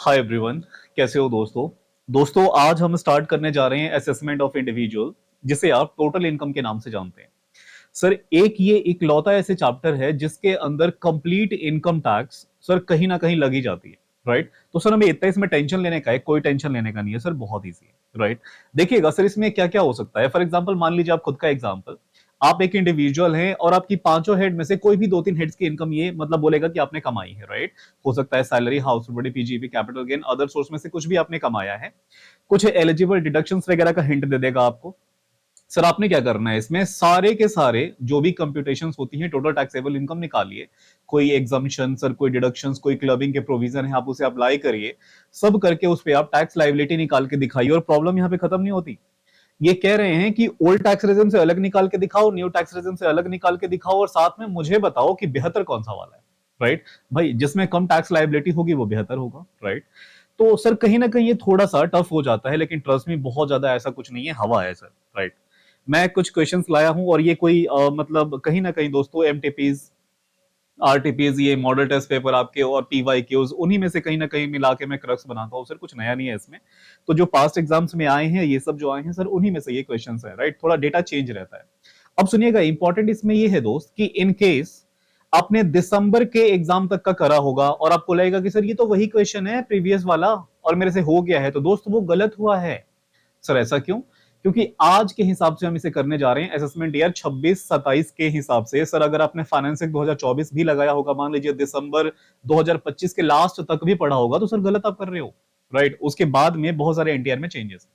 Hi everyone, कैसे हो दोस्तों। दोस्तों आज हम स्टार्ट करने जा रहे हैं असेसमेंट ऑफ इंडिविजुअल, जिसे आप टोटल इनकम के नाम से जानते हैं। सर एक ये इकलौता ऐसे चैप्टर है जिसके अंदर कंप्लीट इनकम टैक्स सर कहीं ना कहीं लगी जाती है। राइट, तो सर हमें इतना इसमें टेंशन लेने का है, कोई टेंशन लेने का नहीं है सर, बहुत ईजी है। राइट, देखिएगा सर इसमें क्या क्या हो सकता है। फॉर एग्जाम्पल मान लीजिए, आप खुद का एग्जाम्पल, आप एक इंडिविजुअल हैं और आपकी पांचों हेड में से कोई भी दो तीन हेड्स की इनकम ये मतलब बोलेगा कि आपने कमाई है। राइट, हो सकता है salary, house property, PGP, capital gain, other source में से कुछ भी आपने कमाया है। कुछ एलिजिबल डिडक्शंस वगैरह का हिंट दे देगा आपको। सर आपने क्या करना है, इसमें सारे के सारे जो भी कंप्यूटेशंस होती हैं टोटल टैक्सेबल इनकम निकालिए। कोई एग्जामिशन सर, कोई डिडक्शंस, कोई क्लबिंग के प्रोविजन है, आप उसे अप्लाई करिए। सब करके उस पे आप टैक्स लायबिलिटी निकाल के दिखाइए। और प्रॉब्लम यहाँ पे खत्म नहीं होती। ये कह रहे हैं कि ओल्ड टैक्स रेजिम से अलग निकाल के दिखाओ, न्यू टैक्स रेजिम से अलग निकाल के दिखाओ, और साथ में मुझे बताओ कि बेहतर कौन सा वाला है। राइट, भाई जिसमें कम टैक्स लायबिलिटी होगी वो बेहतर होगा। राइट, तो सर कहीं ना कहीं ये थोड़ा सा टफ हो जाता है, लेकिन ट्रस्ट में बहुत ज्यादा ऐसा कुछ नहीं है, हवा है सर। राइट, मैं कुछ क्वेश्चंस लाया हूं और ये कोई मतलब कहीं ना कहीं दोस्तों एमटीपीज, आरटीपीज, ये मॉडल टेस्ट पेपर आपके और पीवाईक्यूज, उन्हीं में से कहीं ना कहीं मिला के मैं क्रक्स बनाता हूँ सर, कुछ नया नहीं है इसमें। तो जो पास्ट एग्जाम्स में आए हैं, ये सब जो आए हैं सर, उन्हीं में से ये क्वेश्चंस है। राइट, थोड़ा डेटा चेंज रहता है। अब सुनिएगा, इंपॉर्टेंट इसमें ये है दोस्त कि इन केस आपने दिसंबर के एग्जाम तक का करा होगा और आपको लगेगा कि सर ये तो वही क्वेश्चन है प्रीवियस वाला और मेरे से हो गया है, तो दोस्त वो गलत हुआ है। सर ऐसा क्यों? क्योंकि आज के हिसाब से हम इसे करने जा रहे हैं, असेसमेंट ईयर 26-27 के हिसाब से। सर अगर आपने फाइनेंसिंग 2024 भी लगाया होगा, मान लीजिए दिसंबर 2025 के लास्ट तक भी पढ़ा होगा, तो सर गलत आप कर रहे हो। राइट, उसके बाद में बहुत सारे एनटीआर में चेंजेस।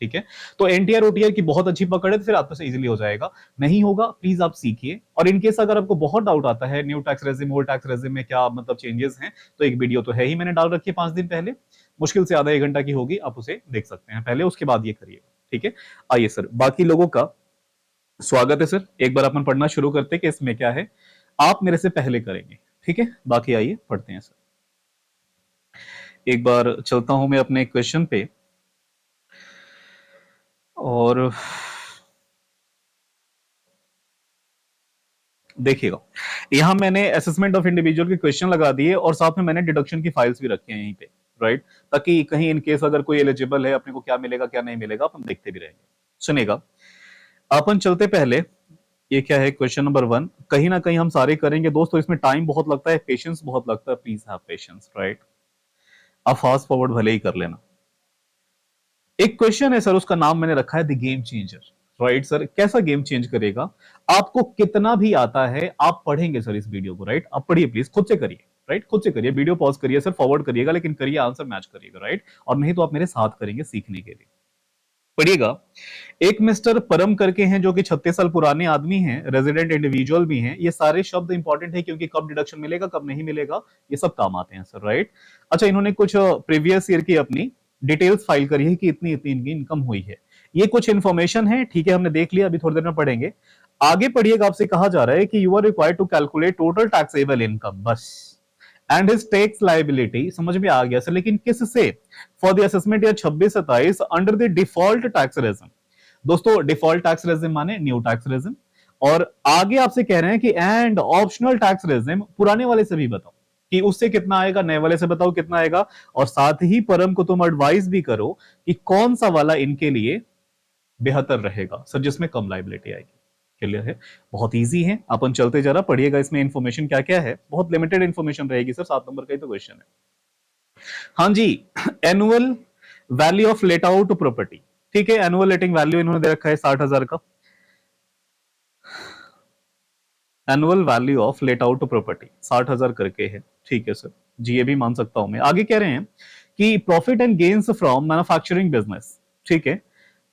ठीक है, तो एनटीआर ओटीआर की बहुत अच्छी पकड़ है, तो फिर आपको से इजीली हो जाएगा। नहीं होगा प्लीज आप सीखिए। और इनकेस अगर आपको बहुत डाउट आता है new tax regime old tax regime में क्या मतलब चेंजेस हैं, तो एक वीडियो तो है ही, मैंने डाल रखी है 5 दिन पहले, मुश्किल से आधा 1 घंटा की होगी, आप उसे देख सकते हैं पहले, उसके बाद ये करिएगा। ठीक है, आइए सर बाकी लोगों का स्वागत है सर। एक बार अपन पढ़ना शुरू करते हैं कि इसमें क्या है, आप मेरे से पहले करेंगे। ठीक है, बाकी आइए पढ़ते हैं सर। एक बार चलता हूं मैं अपने क्वेश्चन पे, और देखिएगा यहां मैंने असेसमेंट ऑफ इंडिविजुअल के क्वेश्चन लगा दिए और साथ में मैंने डिडक्शन की फाइल्स भी रखी हैं यहीं पे। राइट, ताकि कहीं इन केस अगर कोई एलिजिबल है, अपने को क्या मिलेगा क्या नहीं मिलेगा अपन देखते भी रहेंगे। सुनेगा, अपन चलते पहले, ये क्या है क्वेश्चन नंबर 1, कहीं ना कहीं हम सारे करेंगे दोस्तों, इसमें टाइम बहुत लगता है, पेशेंस बहुत लगता है, प्लीज हैव पेशेंस। राइट, आप फास्ट फॉरवर्ड भले ही कर लेना। एक क्वेश्चन है सर, उसका नाम मैंने रखा है the game changer. Right sir, कैसा गेम चेंज करेगा? आपको कितना भी आता है आप पढ़ेंगे सर इस वीडियो को। राइट, आप पढ़िए प्लीज, खुद से करिए। राइट, खुद से करिए, वीडियो पॉज करिए सर, फॉरवर्ड करिएगा, लेकिन करिए, आंसर मैच करिएगा। राइट, और नहीं तो आप मेरे साथ करेंगे सीखने के लिए। पढ़िएगा, एक मिस्टर परम करके हैं जो कि 36 साल पुराने आदमी हैं, रेजिडेंट इंडिविजुअल भी हैं। ये सारे शब्द इंपॉर्टेंट है क्योंकि कब डिडक्शन मिलेगा कब नहीं मिलेगा ये सब काम आते हैं सर। राइट, अच्छा इन्होंने कुछ प्रीवियस ईयर की अपनी डिटेल्स फाइल करी है कि इतनी इतनी इनकी इनकम हुई है। ये कुछ इंफॉर्मेशन है, ठीक है, हमने देख लिया, अभी थोड़ी देर में पढ़ेंगे। आगे पढ़िएगा, आपसे कहा जा रहा है कि you are required to calculate total taxable income, बस, एंड हिज टैक्स लायबिलिटी। समझ में आ गया सर, लेकिन किससे? For the assessment year 26-27 under the default tax regime. दोस्तों डिफॉल्ट टैक्स रेजिम माने न्यू टैक्स रेजिम, और आगे आपसे कह रहे हैं कि एंड ऑप्शनल टैक्स रेजिम, पुराने वाले से भी बताओ कि उससे कितना आएगा, नए वाले से बताओ कितना आएगा, और साथ ही परम को तुम एडवाइस भी करो कि कौन सा वाला इनके लिए बेहतर रहेगा सर, जिसमें कम लाइबिलिटी आएगी। क्लियर है, बहुत इजी है। अपन चलते जरा पढ़िएगा, इसमें इंफॉर्मेशन क्या क्या है, बहुत लिमिटेड इंफॉर्मेशन रहेगी सर, 7 नंबर का ही तो क्वेश्चन है। हाँ जी, annual value of let out property. ठीक है, एनुअल लेटिंग वैल्यू इन्होंने दे रखा है 60,000 का, annual value of let out property 60,000 करके है। ठीक है सर जी, ये भी मान सकता हूं मैं। आगे कह रहे हैं कि profit and gains from manufacturing business. ठीक है,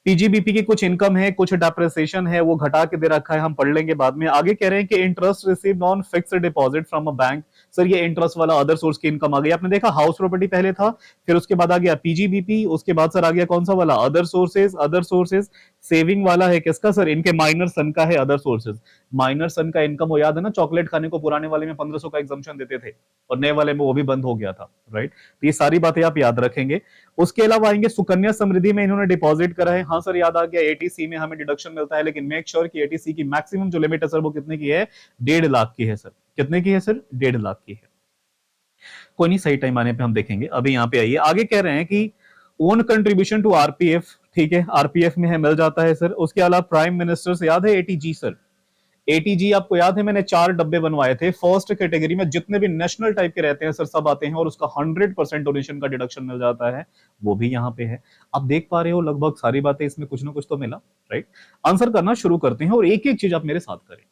पीजीबीपी की कुछ इनकम है, कुछ डेप्रिसिएशन है, वो घटा के दे रखा है, हम पढ़ लेंगे बाद में। आगे कह रहे हैं कि interest received on fixed deposit from a bank. Sir ये इंटरेस्ट वाला अदर सोर्स की इनकम आ गई। आपने देखा हाउस प्रॉपर्टी पहले था, फिर उसके बाद आ गया पीजीबीपी, उसके बाद सर आ गया कौन सा वाला, other sources. Other sources saving वाला है किसका सर, इनके माइनर सन का है अदर सोर्सेज। माइनर सन का इनकम वो याद है ना, चॉकलेट खाने को पुराने वाले में 1500 का एग्जाम्पशन देते थे और नए वाले में वो भी बंद हो गया था। राइट, तो ये सारी बातें आप याद रखेंगे। उसके अलावा आएंगे सुकन्या समृद्धि में इन्होंने डिपॉजिट करा है। हाँ सर याद आ गया, एटीसी में हमें डिडक्शन मिलता है, लेकिन मेक श्योर कि एटीसी की मैक्सिमम जो लिमिट है सर वो कितने की है, 1.5 लाख की है सर। कितने की है सर, 1.5 लाख की है। कोई नहीं, सही टाइम आने पे हम देखेंगे। अभी यहाँ पे आइए, आगे कह रहे हैं कि ओन कंट्रीब्यूशन टू आरपीएफ, ठीक है, आरपीएफ में है, मिल जाता है सर। उसके अलावा प्राइम मिनिस्टर से याद है एटीजी सर, एटीजी आपको याद है, मैंने 4 डब्बे बनवाए थे। फर्स्ट कैटेगरी में जितने भी नेशनल टाइप के रहते हैं सर सब आते हैं, और उसका 100% डोनेशन का डिडक्शन मिल जाता है, वो भी यहाँ पे है। आप देख पा रहे हो लगभग सारी बातें इसमें कुछ ना कुछ तो मिला, राइट। आंसर करना शुरू करते हैं, और एक एक चीज आप मेरे साथ करें।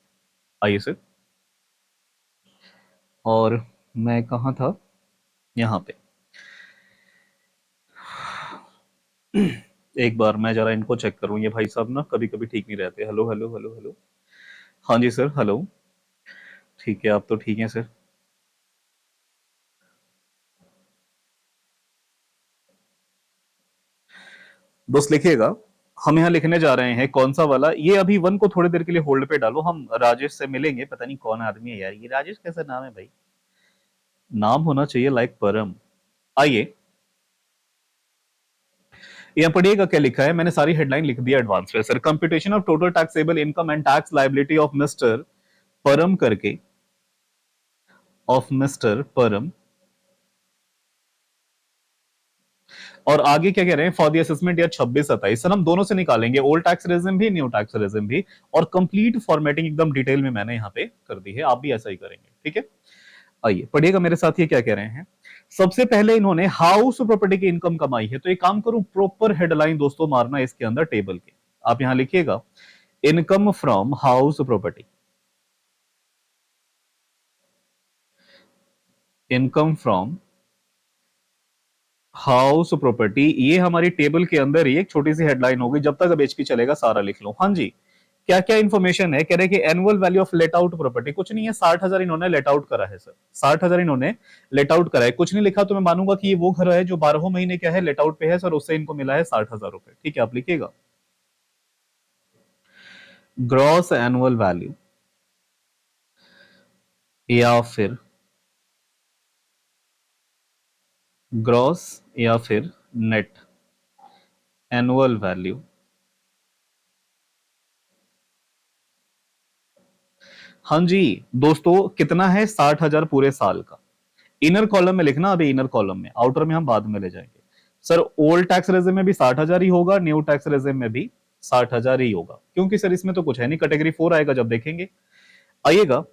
आइए सर, और मैं कहा था, यहाँ पे एक बार मैं जरा इनको चेक करूं, ये भाई साहब ना कभी कभी ठीक नहीं रहते। हेलो हेलो हेलो हेलो, हाँ जी सर, हेलो, ठीक है, आप तो ठीक हैं सर। दोस्त लिखिएगा, हम यहाँ लिखने जा रहे हैं कौन सा वाला। ये अभी वन को थोड़ी देर के लिए होल्ड पे डालो, हम राजेश से मिलेंगे। पता नहीं कौन आदमी है यार, ये राजेश कैसा नाम है भाई, नाम होना चाहिए लाइक परम। आइए, यहाँ पढ़िएगा क्या लिखा है, मैंने सारी हेडलाइन लिख दिया एडवांस में sir. Computation of total taxable income and tax liability of mister परम करके, ऑफ मिस्टर परम। और आगे क्या कह रहे हैं, for the assessment year 26-27 sir, हम दोनों से निकालेंगे, ओल्ड टैक्स रेजिम भी, न्यू टैक्स रेजिम भी, और कंप्लीट फॉर्मेटिंग एकदम डिटेल में मैंने यहाँ पे कर दी है। आप भी ऐसा ही करेंगे, ठीक है। आइए पढ़िएगा मेरे साथ, ये क्या कह रहे हैं। सबसे पहले इन्होंने हाउस प्रॉपर्टी की इनकम कमाई है, तो एक काम करूं, प्रॉपर हेडलाइन दोस्तों मारना इसके अंदर टेबल के। आप यहां लिखिएगा, income from house property, income from house property, ये हमारी टेबल के अंदर ही एक छोटी सी हेडलाइन होगी। जब तक अब एचपी चलेगा सारा लिख लो। हाँ जी, क्या क्या इन्फॉर्मेशन है, कह रहे कि annual value of let out property, कुछ नहीं है, 60,000 इन्होंने लेट आउट करा है सर, 60,000 इन्होंने लेट आउट करा है। कुछ नहीं लिखा तो मैं मानूंगा कि ये वो घर है जो 12 महीने क्या है लेट आउट पे है सर, उससे इनको मिला है 60,000 रुपए, ठीक है। आप लिखिएगा ग्रॉस एनुअल वैल्यू, या फिर ग्रॉस, या फिर नेट एनुअल वैल्यू। हाँ जी दोस्तों, कितना है, 60,000 पूरे साल का। इनर कॉलम में लिखना, अभी इनर कॉलम में, आउटर में हम बाद में ले जाएंगे सर। ओल्ड टैक्स रेजिम में भी 60,000 ही होगा, न्यू टैक्स रेजिम में भी 60,000 ही होगा, क्योंकि सर इसमें तो कुछ है नहीं, कैटेगरी 4 आएगा जब देखेंगे। आइएगा,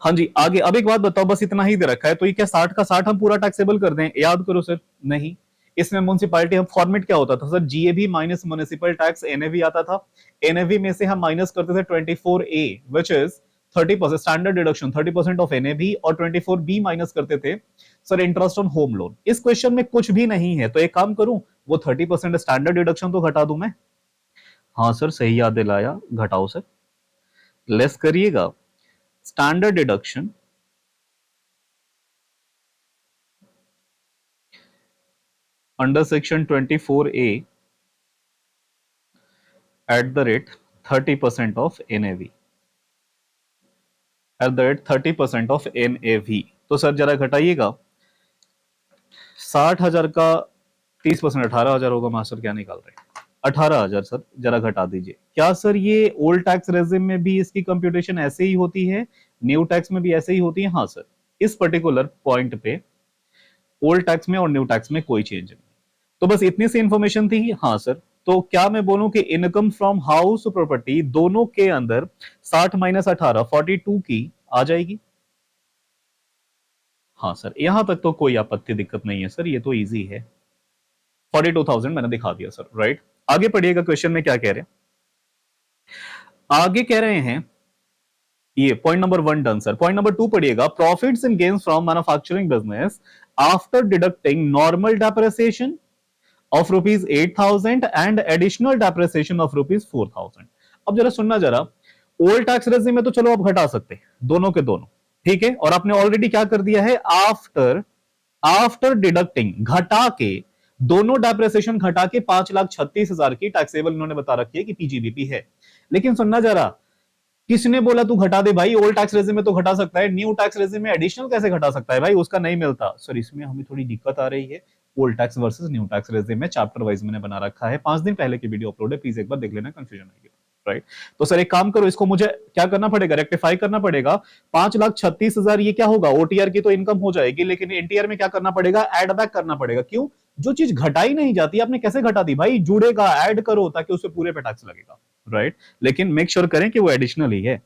हाँ जी आगे। अब एक बात बताओ, बस इतना ही दे रखा है, तो ये क्या 60 का 60 हम पूरा टैक्सेबल कर दें, याद करो सर, नहीं। इसमें म्युनिसिपैलिटी हम फॉर्मेट क्या होता था sir, GAB minus municipal tax NAV आता था। एनएवी में से हम माइनस करते थे 24A, which is 30% standard deduction, 30% of NAV, और 24B माइनस करते थे sir interest on home loan. इस क्वेश्चन में कुछ भी नहीं है, तो एक काम करूं, वो 30% स्टैंडर्ड डिडक्शन तो घटा दूं मैं। हाँ सर, सही याद दिलाया, घटाओ सर, लेस करिएगा standard deduction under section 24A eight the rate 30% of NAV, eight the rate 30% of NAV. तो सर जरा घटाइएगा, 60,000 का 30%, 18,000 होगा मास्टर, क्या निकाल रहे हैं, 18,000 सर, जरा घटा दीजिए। क्या सर ये ओल्ड टैक्स रेजिम में भी इसकी कंप्यूटेशन ऐसे ही होती है, न्यू टैक्स में भी ऐसे ही होती है? हाँ सर, इस पर्टिकुलर पॉइंट पे ओल्ड टैक्स में और न्यू टैक्स में कोई चेंज नहीं। तो बस इतनी सी इंफॉर्मेशन थी। हाँ सर, तो क्या मैं बोलूं कि इनकम फ्रॉम हाउस प्रॉपर्टी दोनों के अंदर 60 माइनस 18 42 की आ जाएगी? हाँ सर, यहां तक तो कोई आपत्ति दिक्कत नहीं है सर, ये तो इजी है। 42,000 मैंने दिखा दिया सर, राइट। आगे पढ़िएगा, क्वेश्चन में क्या कह रहे हैं। आगे कह रहे हैं, ये point number 1 done sir. Point number 2 पढ़िएगा, profits and gains from manufacturing business after deducting normal depreciation of rupees 8,000 and additional depreciation of rupees 4,000। अब जरा सुनना, जरा ओल्ड टैक्स रेजिम में तो चलो आप घटा सकते हैं दोनों के दोनों, ठीक है, और आपने ऑलरेडी क्या कर दिया है, आफ्टर आफ्टर डिडक्टिंग, घटा के, दोनों डेप्रिसिएशन घटा के 5,36,000 की टैक्सेबल इन्होंने बता रखी है कि पीजीबीपी है। लेकिन सुनना जरा, किसने बोला तू घटा दे भाई, ओल्ड टैक्स रेजिम में तो घटा सकता है, न्यू टैक्स रेजिम में एडिशनल कैसे घटा सकता है भाई, उसका नहीं मिलता सर। इसमें हमें थोड़ी दिक्कत आ रही है, old tax versus new tax regime में चैप्टर वाइज मैंने बना रखा है, 5 दिन पहले की वीडियो अपलोड है, प्लीज एक बार देख लेना, कंफ्यूजन आएगी। राइट। तो सर एक काम करो, इसको मुझे क्या करना पड़ेगा, रेक्टिफाई करना पड़ेगा। 5,36,000 ये क्या होगा, ओटीआर की तो इनकम हो जाएगी, लेकिन एनटीआर में क्या करना पड़ेगा, एड बैक करना पड़ेगा। क्यों, जो चीज घटाई नहीं जाती आपने कैसे घटा दी भाई, जुड़ेगा, ऐड करो ताकि उससे पूरे पे टैक्स लगेगा, राइट। लेकिन मेक श्योर करें कि वो एडिशनल ही है।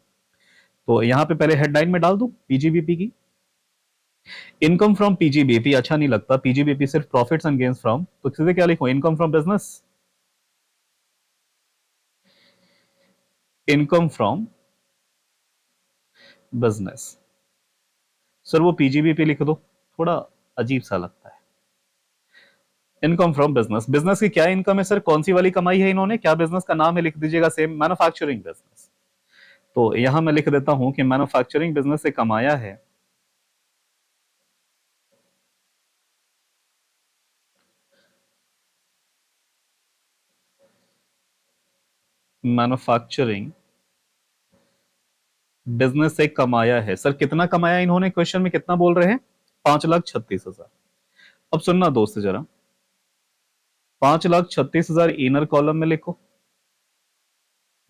तो यहां पे पहले हेडलाइन में डाल दूं पीजीबीपी की, इनकम फ्रॉम पीजीबीपी अच्छा नहीं लगता, पीजीबीपी सिर्फ प्रॉफिट्स एंड गेन्स फ्रॉम, तो सीधे क्या लिखूं, income from business, income from business. Sir वो पीजीबीपी लिख दो, थोड़ा अजीब सा लगता है। इनकम फ्रॉम बिजनेस, बिजनेस की क्या इनकम है सर, कौन सी वाली कमाई है इन्होंने, क्या बिजनेस का नाम है, लिख दीजिएगा सेम, मैन्युफैक्चरिंग बिजनेस। तो यहां मैं लिख देता हूं कि मैन्युफैक्चरिंग बिजनेस से कमाया है मैन्युफैक्चरिंग बिजनेस से कमाया है। सर कितना कमाया इन्होंने, क्वेश्चन में कितना बोल रहे हैं, 5,36,000। अब सुनना दोस्त जरा, 5,36,000 इनर कॉलम में लिखो,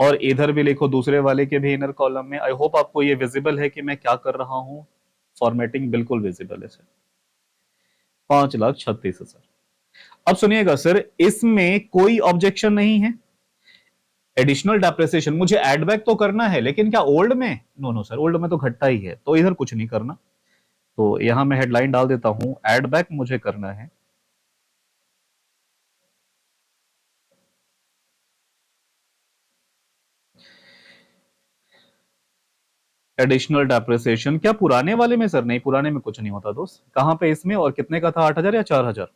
और इधर भी लिखो दूसरे वाले के भी इनर कॉलम में। आई होप आपको ये विजिबल है कि मैं क्या कर रहा हूं, फॉर्मेटिंग बिल्कुल विजिबल है सर। 5,36,000। अब सुनिएगा सर, इसमें कोई ऑब्जेक्शन नहीं है, एडिशनल डेप्रिसिएशन मुझे एड बैक तो करना है, लेकिन क्या ओल्ड में, नो नो सर, ओल्ड में तो घटता ही है, तो इधर कुछ नहीं करना। तो यहां मैं हेडलाइन डाल देता हूं, एड बैक मुझे करना है एडिशनल डेप्रिसिएशन। क्या पुराने वाले में सर, नहीं पुराने में कुछ नहीं होता दोस्त, कहां पे इसमें, और कितने का था, 8,000 या 4,000,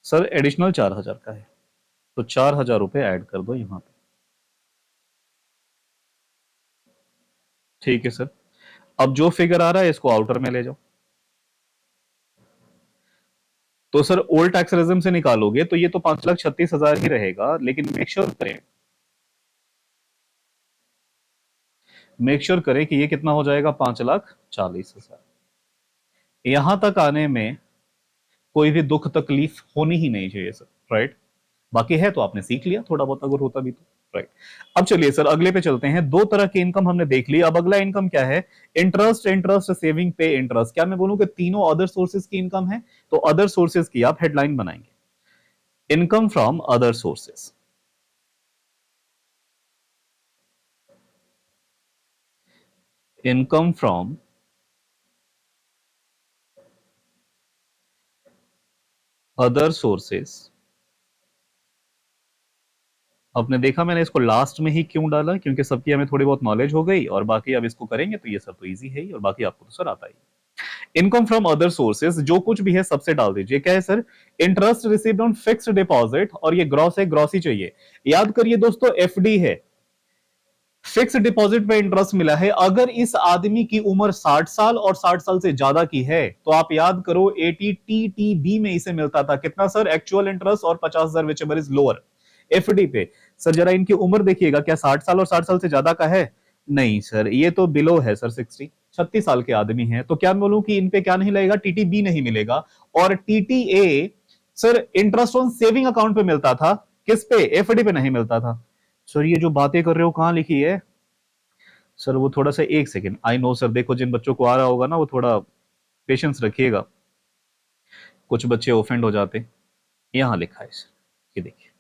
सर एडिशनल 4,000 का है, तो 4,000 रुपए ऐड कर दो यहां पे, ठीक है सर। अब जो फिगर आ रहा है इसको आउटर में ले जाओ। तो सर ओल्ड टैक्स रेजिम से निकालोगे तो ये तो 5,36,000 ही रहेगा, लेकिन मेक श्योर करें कि ये कितना हो जाएगा, 5,40,000। यहां तक आने में कोई भी दुख तकलीफ होनी ही नहीं चाहिए सर, राइट। बाकी है तो आपने सीख लिया थोड़ा बहुत, अगर होता भी तो, राइट। अब चलिए सर अगले पे चलते हैं, दो तरह की इनकम हमने देख ली, अब अगला इनकम क्या है, इंटरेस्ट, इंटरेस्ट सेविंग पे इंटरेस्ट। क्या मैं बोलूं कि तीनों अदर सोर्सेज की इनकम है, तो अदर सोर्सेज की आप हेडलाइन बनाएंगे, income from other sources, income from other sources. आपने देखा मैंने इसको लास्ट में ही क्यों डाला, क्योंकि सबकी हमें थोड़ी बहुत नॉलेज हो गई, और बाकी अब इसको करेंगे तो ये सब तो इजी है ही, और बाकी आपको तो सर आता ही। इनकम फ्रॉम अदर सोर्सेज जो कुछ भी है सबसे डाल दीजिए, क्या है sir, interest received on fixed deposit, और ये ग्रॉस है, ग्रॉस ही चाहिए। याद करिए दोस्तों, एफडी है, फिक्स डिपॉजिट पे इंटरेस्ट मिला है। अगर इस आदमी की उम्र 60 साल और 60 साल से ज्यादा की है, तो आप याद करो 80 TTB में इसे मिलता था कितना सर, एक्चुअल इंटरेस्ट और 50,000 which ever is lower, FD पे। सर जरा इनकी उम्र देखिएगा, क्या 60 साल और 60 साल से ज्यादा का है, नहीं सर, ये तो बिलो है सर, 36 साल के आदमी है, तो क्या बोलूं कि इन पे क्या नहीं लगेगा, टीटीबी नहीं मिलेगा। और TTA sir interest on saving account पे मिलता था, किस पे, एफडी पे नहीं मिलता था। सर ये जो बातें कर रहे हो कहां लिखी है, सर वो थोड़ा सा, एक सेकेंड, आई नो सर, देखो जिन बच्चों को आ रहा होगा ना वो थोड़ा पेशेंस रखिएगा, कुछ बच्चे ऑफेंड हो जाते। यहां लिखा है सर, ये देखिए,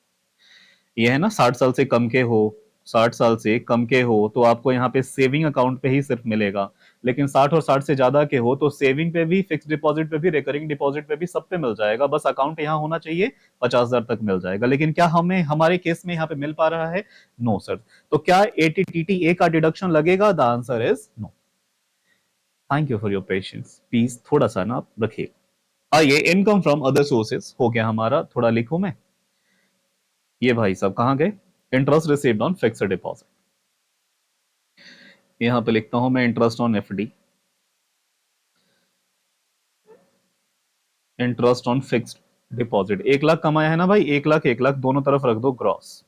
ये है ना 60 साल से कम के हो, 60 साल से कम के हो तो आपको यहाँ पे सेविंग अकाउंट पे ही सिर्फ मिलेगा, लेकिन 60 और 60 से ज्यादा के हो तो सेविंग पे भी, फिक्स डिपॉजिट पे भी, रिकरिंग डिपॉजिट पे भी, सब पे मिल जाएगा, बस अकाउंट यहाँ होना चाहिए, 50,000 तक मिल जाएगा। लेकिन क्या हमें हमारे केस में यहाँ पे मिल पा रहा है, नो सर। तो क्या 80 TTA का डिडक्शन लगेगा, the answer is no. Thank you for your patience, please थोड़ा सा ना आप रखिएगा। आइए, इनकम फ्रॉम अदर सोर्सेज हो गया हमारा, थोड़ा लिखूं मैं, ये भाई साहब कहां गए, interest received on fixed deposit, यहां पे लिखता हूं मैं interest on FD, interest on fixed deposit. 1 lakh कमाया है ना भाई, 1 लाख 1 लाख दोनों तरफ रख दो ग्रॉस,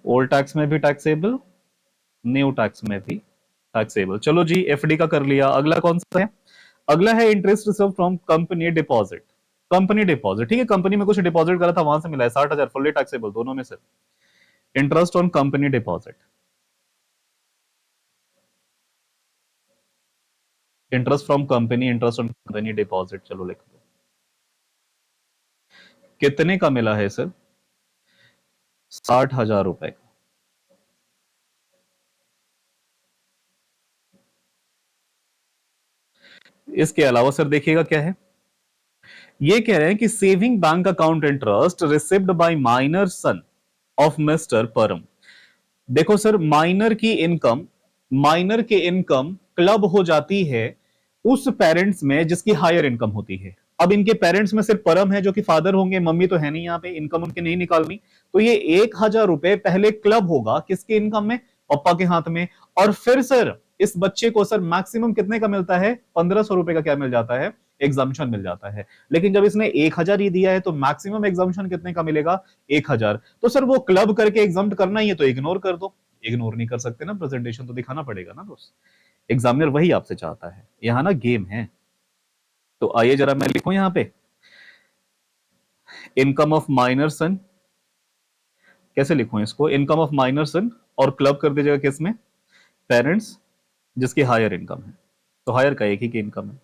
ओल्ड टैक्स में भी टैक्सेबल, न्यू टैक्स में भी टैक्सेबल। चलो जी, एफडी का कर लिया, अगला कौन सा है, अगला है interest receive from company deposit. Company deposit, ठीक है, कंपनी में कुछ डिपॉजिट करा था वहां से मिला है 60,000, फुल्ली टैक्सेबल दोनों में से। Interest on company deposit, interest from company, interest on company deposit, चलो लिख दो। कितने का मिला है सर? 60,000 रुपए का। इसके अलावा सर देखिएगा क्या है, ये कह रहे हैं कि saving bank account interest received by minor son of mister Param. देखो सर, माइनर की इनकम क्लब हो जाती है उस पेरेंट्स में जिसकी हायर इनकम होती है। अब इनके पेरेंट्स में सिर्फ परम है जो कि फादर होंगे, मम्मी तो है नहीं, यहाँ पे इनकम उनकी नहीं निकालनी। तो ये 1,000 रुपए पहले क्लब होगा किसके इनकम में? पापा के हाथ में। और फिर सर इस बच्चे को सर मैक्सिमम कितने का मिलता है? 1,500 रुपए का क्या मिल जाता है? एग्जाम्पशन मिल जाता है। लेकिन जब इसने 1,000 ही दिया है तो मैक्सिमम एग्जाम्पशन कितने का मिलेगा? 1,000। तो सर वो क्लब करके एग्जाम करना ही है तो इग्नोर कर दो। इग्नोर नहीं कर सकते ना, प्रेजेंटेशन तो दिखाना पड़ेगा ना दोस्त। एग्जामिनर वही आपसे चाहता है, यहां ना गेम है। तो आइए जरा मैं लिखूं यहां पे, इनकम ऑफ माइनर सन। कैसे लिखूं इसको? इनकम ऑफ माइनर सन, और क्लब कर दीजिएगा किसमें? पेरेंट्स जिसकी हायर इनकम है। तो हायर का एक ही की इनकम है।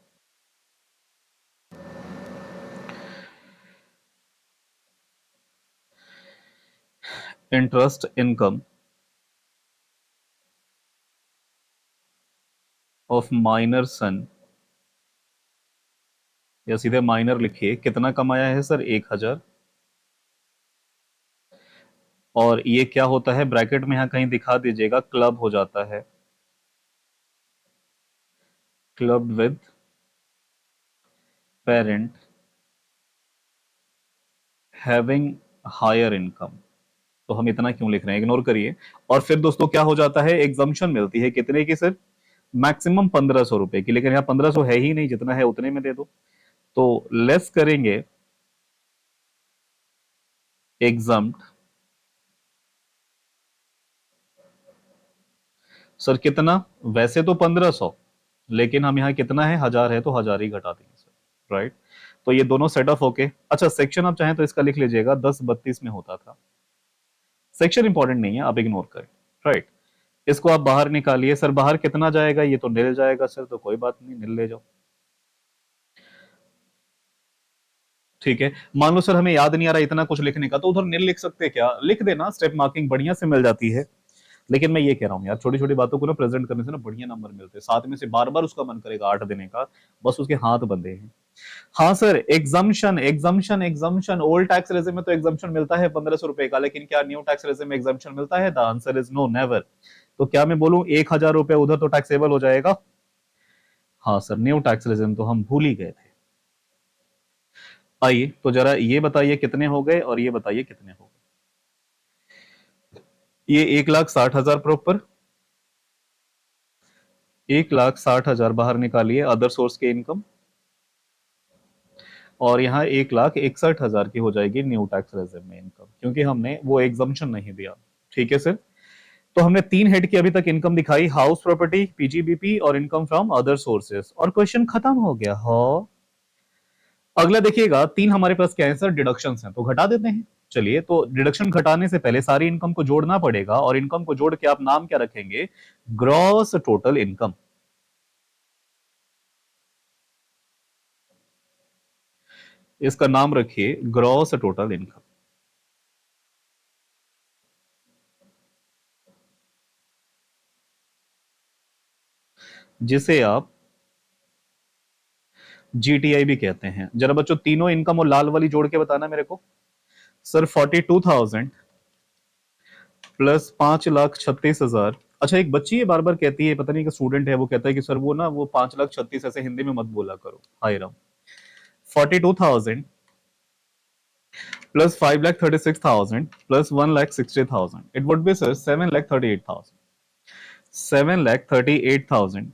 इंटरेस्ट इनकम ऑफ माइनर सन, या सीधे माइनर लिखिए, कितना कमाया है सर? 1,000। और ये क्या होता है ब्रैकेट में यहां कहीं दिखा दीजिएगा, क्लब हो जाता है, club with parent having higher income. तो हम इतना क्यों लिख रहे हैं, इग्नोर करिए। और फिर दोस्तों क्या हो जाता है, एग्जाम्पशन मिलती है कितने की सर? मैक्सिमम 1,500 रुपए की, लेकिन यहाँ 1,500 है ही नहीं, जितना है उतने में दे दो। तो लेस करेंगे एग्जाम्ड, सर कितना? वैसे तो 1,500, लेकिन हम यहाँ कितना है, 1,000 है तो 1,000 ही घटा देंगे सर, राइट। तो ये दोनों सेट ऑफ होके, अच्छा सेक्शन आप चाहें तो इसका लिख लीजिएगा, 1032 में होता था। सेक्शन इंपॉर्टेंट नहीं है, आप इग्नोर करें, राइट। इसको आप बाहर निकालिए, सर बाहर कितना जाएगा? ये तो निल जाएगा सर, तो कोई बात नहीं, निल ले जाओ। ठीक है, मान लो सर हमें याद नहीं आ रहा इतना कुछ लिखने का, तो उधर निल लिख सकते हैं, क्या लिख देना, स्टेप मार्किंग बढ़िया से मिल जाती है। लेकिन मैं ये कह रहा हूँ यार, छोटी छोटी बातों को ना प्रेजेंट करने से ना बढ़िया नंबर मिलते हैं, साथ में से बार बार उसका मन करेगा 8 देने का, बस उसके हाथ बंधे हैं। हाँ sir, exemption exemption exemption, old tax regime में तो एग्जाम्शन मिलता है 1,500 रुपए का, लेकिन क्या न्यू टैक्स रेजिम में एग्जाम्शन मिलता है? The answer is no, never. तो क्या मैं बोलूं 1,000 रुपए उधर तो टैक्सेबल हो जाएगा? हाँ सर, न्यू टैक्स रेजिम तो हम भूल ही गए थे। आइए तो जरा ये बताइए कितने हो गए, और ये बताइए कितने हो गए। ये 1,60,000 प्रॉपर, 1,60,000 बाहर निकालिए अदर सोर्स के इनकम, और यहाँ 1,61,000 की हो जाएगी न्यू टैक्स रेजिम में इनकम, क्योंकि हमने वो एग्जाम्पशन नहीं दिया। ठीक है सर। तो हमने 3 हेड की अभी तक इनकम दिखाई, हाउस प्रॉपर्टी, पीजीबीपी और इनकम फ्रॉम अदर सोर्सेस, और क्वेश्चन खत्म हो गया हो। अगला देखिएगा, 3 हमारे पास क्या है सर? डिडक्शंस हैं, तो घटा देते हैं। चलिए, तो डिडक्शन घटाने से पहले सारी इनकम को जोड़ना पड़ेगा, और इनकम को जोड़ के आप नाम क्या रखेंगे? Gross total income. इसका नाम रखिए ग्रॉस टोटल इनकम, जिसे आप जीटीआई भी कहते हैं। जरा बच्चों तीनों इनकम और लाल वाली जोड़ के बताना मेरे को। Sir 42,000 plus 5,36,000। अच्छा, एक बच्ची है बार बार कहती है, पता नहीं कि स्टूडेंट है, वो कहता है कि सर वो ना वो 5,36,000 ऐसे हिंदी में मत बोला करो, हाय Ram. 42,000 plus 5,36,000 plus 1,60,000. It would be sir 7,38,000. 7,38,000.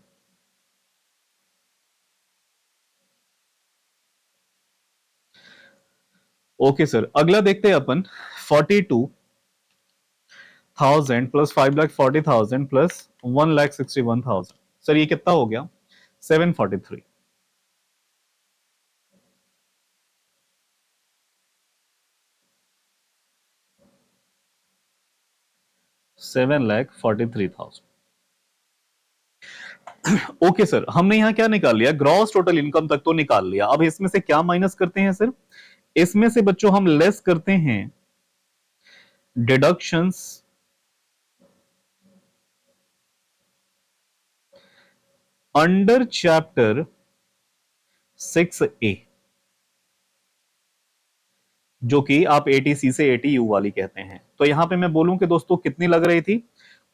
Okay sir, अगला देखते हैं अपन। 42,000 प्लस 5,40,000 प्लस 1,61,000। सर ये कितना हो गया? 743। 7,43,000। ओके सर, हमने यहां क्या निकाल लिया, ग्रॉस टोटल इनकम तक तो निकाल लिया। अब इसमें से क्या माइनस करते हैं सर, इसमें से बच्चों हम लेस करते हैं डिडक्शंस अंडर चैप्टर 6A, जो कि आप एटीसी से एटीयू वाली कहते हैं। तो यहां पे मैं बोलूं कि दोस्तों कितनी लग रही थी,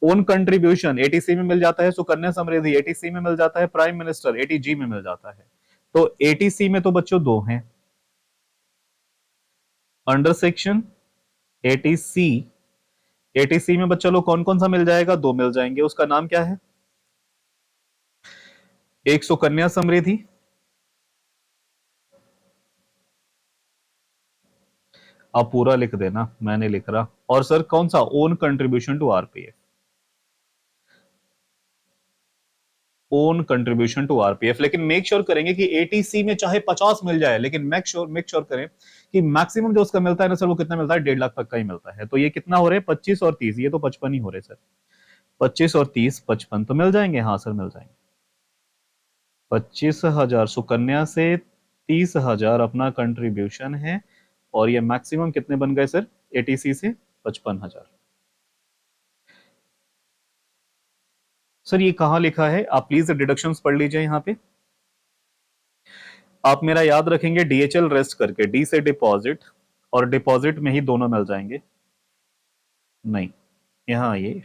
ओन कंट्रीब्यूशन एटीसी में मिल जाता है, सुकन्या समृद्धि एटीसी में मिल जाता है, प्राइम मिनिस्टर एटीजी में मिल जाता है। तो एटीसी में तो बच्चों दो हैं, अंडर सेक्शन एटीसी, एटीसी में बच्चा लोग कौन कौन सा मिल जाएगा, दो मिल जाएंगे। उसका नाम क्या है, एक सुकन्या समृद्धि, आप पूरा लिख देना, मैं नहीं लिख रहा। और सर कौन सा, own contribution to RPF, own contribution to RPF. लेकिन मेक श्योर करेंगे कि एटीसी में चाहे 50 मिल जाए, लेकिन मेक श्योर करें कि मैक्सिमम जो उसका मिलता है ना सर, वो कितना मिलता है, 1.5 लाख तक का ही मिलता है। तो ये कितना हो रहे हैं, 25 और 30, ये तो 55 ही हो रहे सर, 25 और 30 55 तो मिल जाएंगे, हाँ सर मिल जाएंगे। 25,000 सुकन्या से, 30,000 अपना कंट्रीब्यूशन है, और ये मैक्सिमम कितने बन गए सर, एटीसी से 55,000। सर ये कहां लिखा है, आप प्लीज डिडक्शंस पढ़ लीजिए यहां पे। आप मेरा याद रखेंगे डीएचएल रेस्ट करके, डी से डिपॉजिट, और डिपॉजिट में ही दोनों मिल जाएंगे, नहीं यहाँ ये,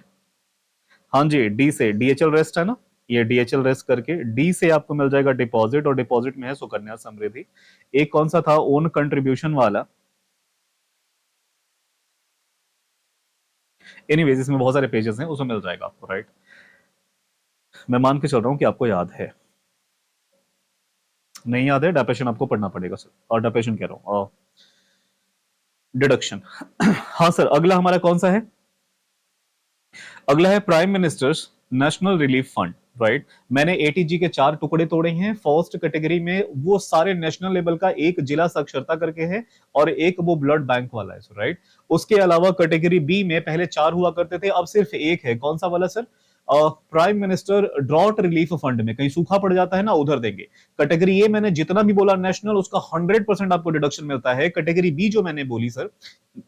हाँ जी डी से, डीएचएल रेस्ट है ना, ये डीएचएल रेस्ट करके डी से आपको मिल जाएगा डिपॉजिट, और डिपॉजिट में है सुकन्या समृद्धि। एक कौन सा था, ओन कंट्रीब्यूशन वाला, एनीवेज इसमें बहुत सारे पेजेस हैं, उसमें मिल जाएगा आपको, राइट। मैं मान के चल रहा हूं कि आपको याद है, नहीं याद है डेफिनेशन आपको पढ़ना पड़ेगा सर, और डेफिनेशन कह रहा हूं, डिडक्शन। हाँ सर, अगला हमारा कौन सा है, अगला है prime ministers national relief fund, right. मैंने एटीजी के चार टुकड़े तोड़े हैं। फर्स्ट कैटेगरी में वो सारे नेशनल लेवल का, एक जिला साक्षरता करके है, और एक वो ब्लड बैंक वाला है, राइट। उसके अलावा कैटेगरी बी में पहले चार हुआ करते थे, अब सिर्फ एक है, कौन सा वाला sir, prime minister drought relief fund में, कहीं सूखा पड़ जाता है ना, उधर देंगे। कैटेगरी ए मैंने जितना भी बोला नेशनल, उसका 100% आपको डिडक्शन मिलता है। कैटेगरी बी जो मैंने बोली सर,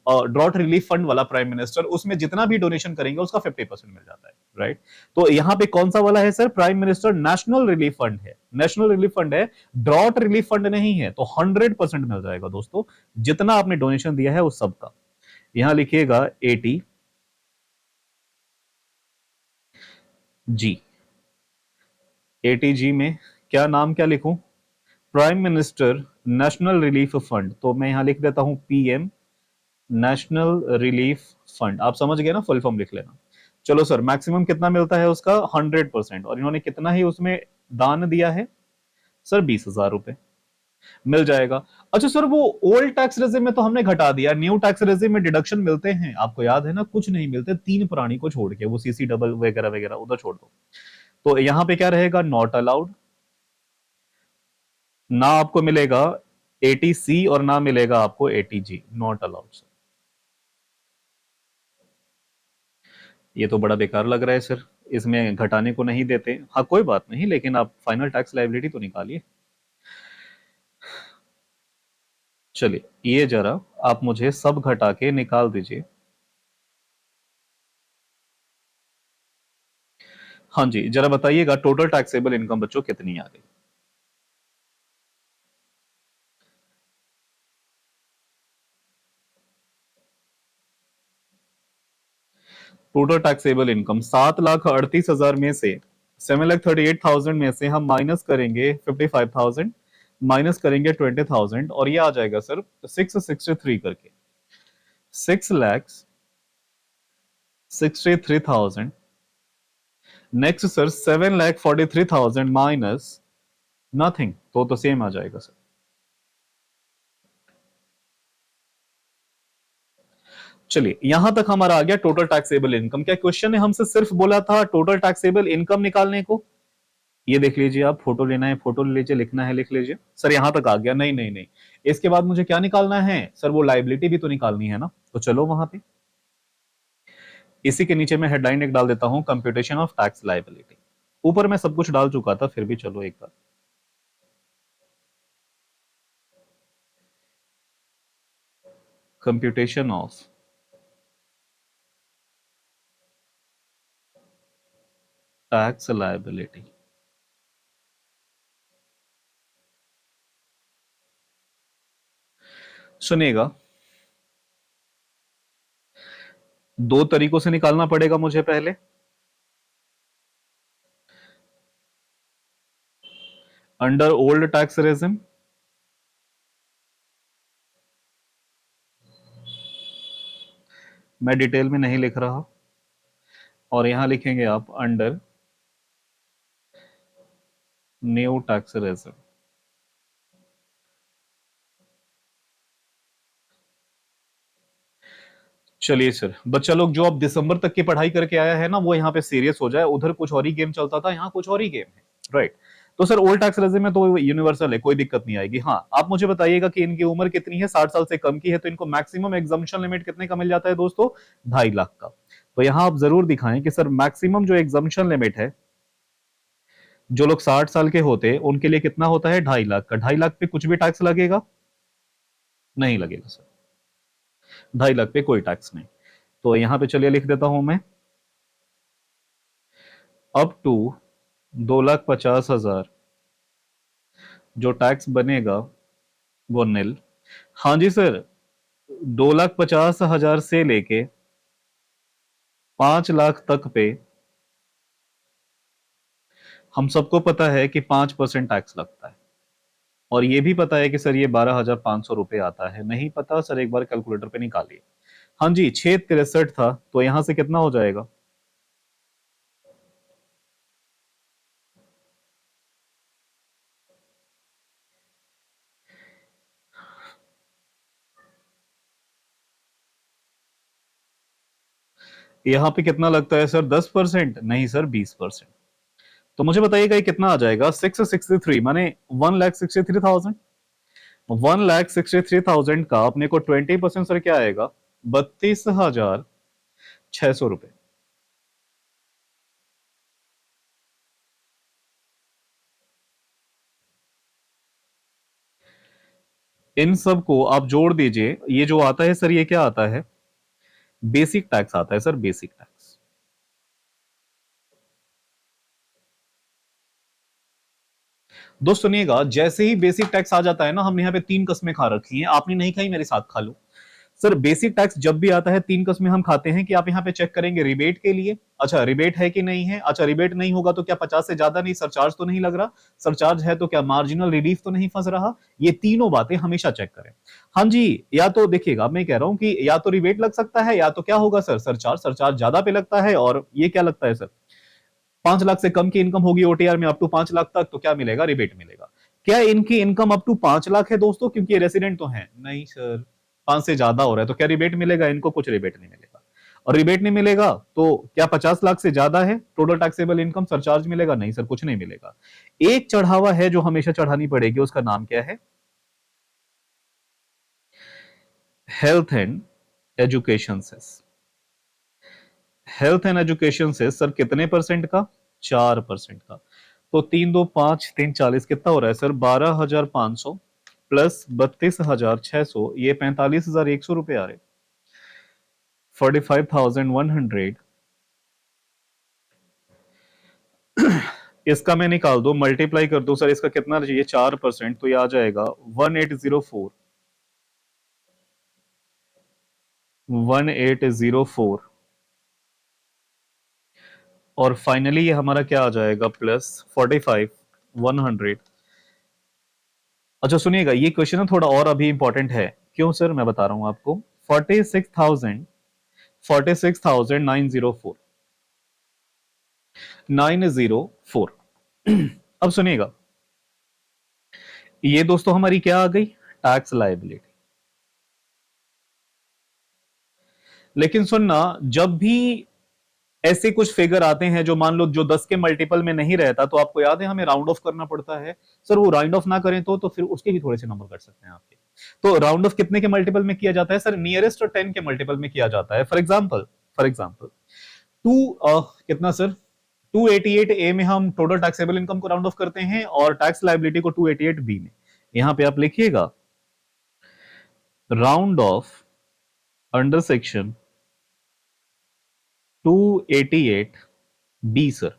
ड्रॉट रिलीफ फंड वाला प्राइम मिनिस्टर, उसमें जितना भी डोनेशन करेंगे उसका 50% मिल जाता है, राइट। तो यहां पे कौन सा वाला है sir, prime minister national relief fund है, नेशनल रिलीफ फंड है, ड्रॉट रिलीफ फंड नहीं है, तो 100% मिल जाएगा दोस्तों, जितना आपने डोनेशन दिया है उस सब का। यहां लिखिएगा 80 जी, 80 जी में क्या नाम क्या लिखूं, prime minister national relief fund, तो मैं यहां लिख देता हूं पीएम नेशनल रिलीफ फंड, आप समझ गए ना, फुल फॉर्म लिख लेना। चलो सर, मैक्सिमम कितना मिलता है उसका, 100%, और इन्होंने कितना ही उसमें दान दिया है सर, 20,000 रुपए मिल जाएगा। अच्छा सर, वो ओल्ड टैक्स रेजिम में तो हमने घटा दिया, न्यू टैक्स रेजिम में डिडक्शन मिलते हैं, आपको याद है ना, कुछ नहीं मिलते, तीन पुरानी को छोड़ के, वो सीसी डबल वगैरह वगैरह उधर छोड़ दो। तो यहां पे क्या रहेगा, नॉट अलाउड, ना आपको मिलेगा एटीसी और ना मिलेगा आपको एटीजी, नॉट अलाउड। ये तो बड़ा बेकार लग रहा है सर, इसमें घटाने को नहीं देते, हाँ कोई बात नहीं, लेकिन आप फाइनल टैक्स लायबिलिटी तो निकालिए। चलिए ये जरा आप मुझे सब घटा के निकाल दीजिए। हाँ जी, जरा बताइएगा टोटल टैक्सेबल इनकम बच्चों कितनी आ गई। टोटल टैक्सेबल इनकम 7,38,000 में से, 7,38,000 में से हम माइनस करेंगे 55,000, माइनस करेंगे 20,000, और ये आ जाएगा सर 663 करके, 6,63,000। नेक्स्ट सर 7,43,000 माइनस नथिंग, तो सेम आ जाएगा सर। चलिए यहां तक हमारा आ गया टोटल टैक्सेबल इनकम। क्या क्वेश्चन ने हमसे सिर्फ बोला था टोटल टैक्सेबल इनकम निकालने को, ये देख लीजिए, आप फोटो लेना है फोटो ले लीजिए, लिखना है लिख लीजिए। सर यहां तक आ गया, नहीं नहीं नहीं, इसके बाद मुझे क्या निकालना है सर, वो लाइबिलिटी भी तो निकालनी है ना, तो चलो वहां पे। इसी के नीचे मैं हेडलाइन एक डाल देता हूं, कंप्यूटेशन ऑफ टैक्स लायबिलिटी। ऊपर मैं सब कुछ डाल चुका था, फिर भी चलो एक बार, कंप्यूटेशन ऑफ टैक्स लायबिलिटी। सुनिएगा, दो तरीकों से निकालना पड़ेगा मुझे। पहले अंडर ओल्ड टैक्स रेजिम, मैं डिटेल में नहीं लिख रहा, और यहां लिखेंगे आप अंडर न्यू टैक्स रेजिम। चलिए सर, बच्चा लोग जो अब दिसंबर तक की पढ़ाई करके आया है ना, वो यहाँ पे सीरियस हो जाए। उधर कुछ और ही गेम चलता था, यहाँ कुछ और ही गेम है, राइट। तो सर ओल्ड टैक्स रेजिम में तो यूनिवर्सल है, कोई दिक्कत नहीं आएगी। हाँ, आप मुझे बताइएगा कि इनकी उम्र कितनी है, 60 साल से कम की है, तो इनको मैक्सिमम एग्जामिशन लिमिट कितने का मिल जाता है दोस्तों, 2.5 लाख का। तो यहाँ आप जरूर दिखाएं कि सर मैक्सिमम जो एग्जामिशन लिमिट है, जो लोग 60 साल के होते हैं उनके लिए कितना होता है, 2.5 लाख का। 2.5 लाख पे कुछ भी टैक्स लगेगा, नहीं लगेगा सर, 2.5 लाख पे कोई टैक्स नहीं। तो यहां पे चलिए लिख देता हूं मैं, अप टू 2,50,000 जो टैक्स बनेगा वो निल। हाँ जी सर, 2,50,000 से लेके 5 लाख तक पे हम सबको पता है कि 5% टैक्स लगता है। और ये भी पता है कि सर ये 12,500 रुपए आता है। नहीं पता सर, एक बार कैलकुलेटर पे निकालिए। हाँ जी, 663 था, तो यहां से कितना हो जाएगा, यहां पे कितना लगता है सर, 10%? नहीं सर, 20%। तो मुझे बताइएगा ये कितना आ जाएगा, 663 माने 1,63,000। 1,63,000 का अपने को 20% सर क्या आएगा, 32,600 रुपए। इन सब को आप जोड़ दीजिए, ये जो आता है सर, ये क्या आता है, बेसिक टैक्स आता है सर, बेसिक टैक्स। दोस्त सुनिएगा, जैसे ही बेसिक टैक्स आ जाता है ना, हमने यहाँ पे 3 कस्में खा रखी हैं, आपने नहीं खाई, मेरे साथ खा लो। सर बेसिक टैक्स जब भी आता है, 3 कस्में हम खाते हैं कि आप यहाँ पे चेक करेंगे रिबेट के लिए, अच्छा रिबेट है कि नहीं है, अच्छा रिबेट नहीं होगा तो क्या 50 से ज्यादा नहीं, सरचार्ज तो नहीं लग रहा, सरचार्ज है तो क्या मार्जिनल रिलीफ तो नहीं फंस रहा। ये तीनों बातें हमेशा चेक करें। हाँ जी, या तो देखिएगा, मैं कह रहा हूं कि या तो रिबेट लग सकता है, या तो क्या होगा सर, सरचार्ज। सरचार्ज ज्यादा पे लगता है, और ये क्या लगता है सर, 5 लाख से कम की इनकम होगी ओटीआर में अप टू 5 लाख तक, तो क्या मिलेगा, रिबेट मिलेगा। क्या इनकी इनकम अप टू 5 लाख है दोस्तों, क्योंकि ये रेसिडेंट तो है नहीं सर, 5 से ज्यादा हो रहा है, तो क्या रिबेट मिलेगा, इनको कुछ रिबेट नहीं मिलेगा। और रिबेट नहीं मिलेगा तो क्या 50 लाख से ज्यादा है टोटल टैक्सेबल इनकम, सरचार्ज मिलेगा, नहीं सर, कुछ नहीं मिलेगा। एक चढ़ावा है जो हमेशा चढ़ानी पड़ेगी, उसका नाम क्या है, health and education cess. Health and education से सर कितने परसेंट का, 4% का। तो 3 2 5 3 40 कितना हो रहा है सर, 12,500 प्लस 32,600, ये 45,100 रुपए आ रहे, 45,100। इसका मैं निकाल दो, मल्टीप्लाई कर दो सर, इसका कितना चाहिए, 4%, तो ये आ जाएगा 1804, 1804। और फाइनली ये हमारा क्या आ जाएगा, प्लस 45,100। अच्छा सुनिएगा, ये क्वेश्चन ना थोड़ा और अभी इंपॉर्टेंट है। क्यों सर, मैं बता रहा हूं आपको। 46,904, 904। अब सुनिएगा, ये दोस्तों हमारी क्या आ गई, टैक्स लायबिलिटी। लेकिन सुनना, जब भी ऐसे कुछ फिगर आते हैं जो मान लो जो 10 के मल्टीपल में नहीं रहता, तो आपको याद है हमें राउंड ऑफ करना पड़ता है। सर वो राउंड ऑफ ना करें तो फिर उसके भी थोड़े से नंबर कट सकते हैं आपके। तो राउंड ऑफ कितने के मल्टीपल में किया जाता है सर, नियरेस्ट और 10 के मल्टीपल में किया जाता है। फॉर एग्जाम्पल कितना सर, 288 ए में हम टोटल टैक्सेबल इनकम को राउंड ऑफ करते हैं और टैक्स लायबिलिटी को 288 बी में। यहां पे आप लिखिएगा round off under section 288 B sir.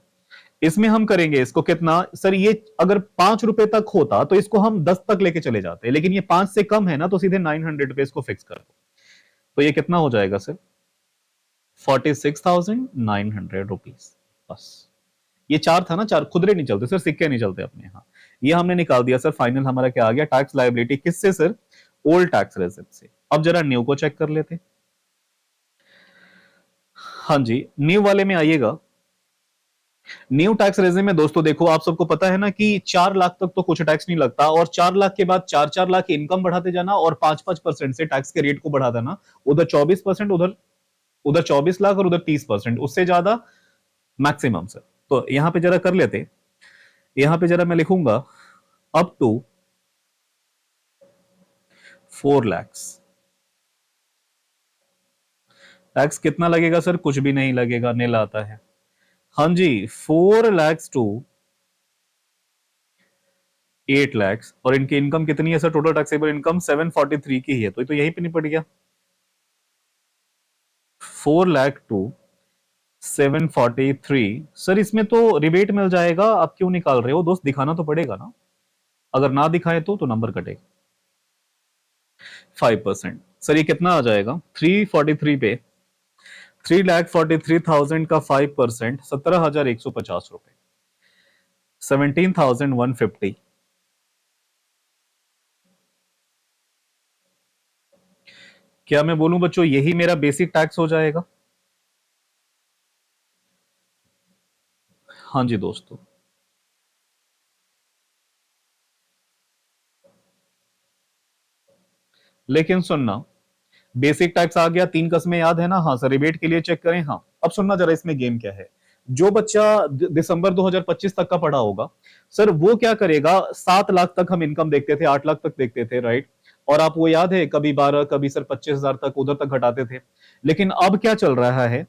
इसमें हम करेंगे इसको कितना सर, ये अगर 5 रुपए तक होता तो इसको हम 10 तक लेके चले जाते, लेकिन ये 5 से कम है ना, तो सीधे 900 पे इसको फिक्स कर दो। तो ये कितना हो जाएगा सर, 46,900 रुपीज। बस ये चार था ना, चार खुदरे नहीं चलते सर, सिक्के नहीं चलते अपने यहाँ। ये हमने निकाल दिया सर। फाइनल हमारा क्या आ गया, टैक्स लायबिलिटी किससे सर, ओल्ड टैक्स रेजिम से। अब जरा न्यू को चेक कर लेते। हाँ जी, न्यू वाले में आइएगा। न्यू टैक्स रेजिम में दोस्तों देखो, आप सबको पता है ना कि 4 लाख तक तो कुछ टैक्स नहीं लगता, और 4 लाख के बाद 4-4 लाख इनकम बढ़ाते जाना और 5-5% से टैक्स के रेट को बढ़ा देना। उधर 24%, उधर उधर 24 लाख और उधर 30%, उससे ज्यादा मैक्सिमम सर। तो यहां पे जरा कर लेते। यहां पे जरा मैं लिखूंगा अप टू 4 lakhs। टैक्स कितना लगेगा सर, कुछ भी नहीं लगेगा, नील आता है। हाँ जी, 4 lakhs टू 8 lakhs। और इनकी इनकम कितनी है सर, टोटल टैक्सेबल इनकम 743 की ही है, तो यहीं पे नहीं पड़ गया। 4 लाख टू 743 सर, इसमें तो रिबेट मिल जाएगा, आप क्यों निकाल रहे हो दोस्त, दिखाना तो पड़ेगा ना। अगर ना दिखाए तो नंबर कटेगा। 5% सर, ये कितना आ जाएगा, 343 पे 3,43,000 का 5%, 17,150 रुपए, 17,150। क्या मैं बोलूं बच्चों, यही मेरा बेसिक टैक्स हो जाएगा। हाँ जी दोस्तों, लेकिन सुनना, बेसिक टैक्स आ गया, 3 कस्में याद है ना, हाँ सर, रिबेट के लिए चेक करें। हाँ अब सुनना जरा, इसमें गेम क्या है। जो बच्चा दिसंबर 2025 तक का पढ़ा होगा सर, वो क्या करेगा, 7 लाख तक हम इनकम देखते थे, 8 लाख तक देखते थे, राइट। और आप वो याद है, कभी 12, कभी सर 25,000 तक उधर तक घटाते थे। लेकिन अब क्या चल रहा है,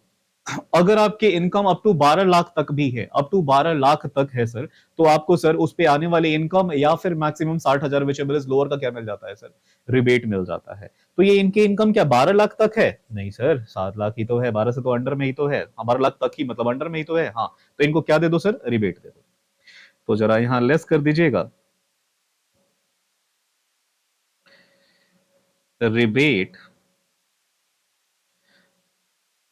अगर आपके इनकम अप टू 12 लाख तक भी है, अप टू 12 लाख तक है सर, तो आपको सर उस पे आने वाले इनकम या फिर मैक्सिमम 60,000 विचेबल इज लोअर का क्या मिल जाता है सर, रिबेट मिल जाता है। तो ये इनके इनकम क्या 12 लाख तक है, नहीं सर, 7 लाख ही तो है, 12 से तो अंडर में ही तो है, 12 लाख तक ही मतलब अंडर में ही तो है। हाँ, तो इनको क्या दे दो सर, रिबेट दे दो। तो जरा यहां लेस कर दीजिएगा, rebate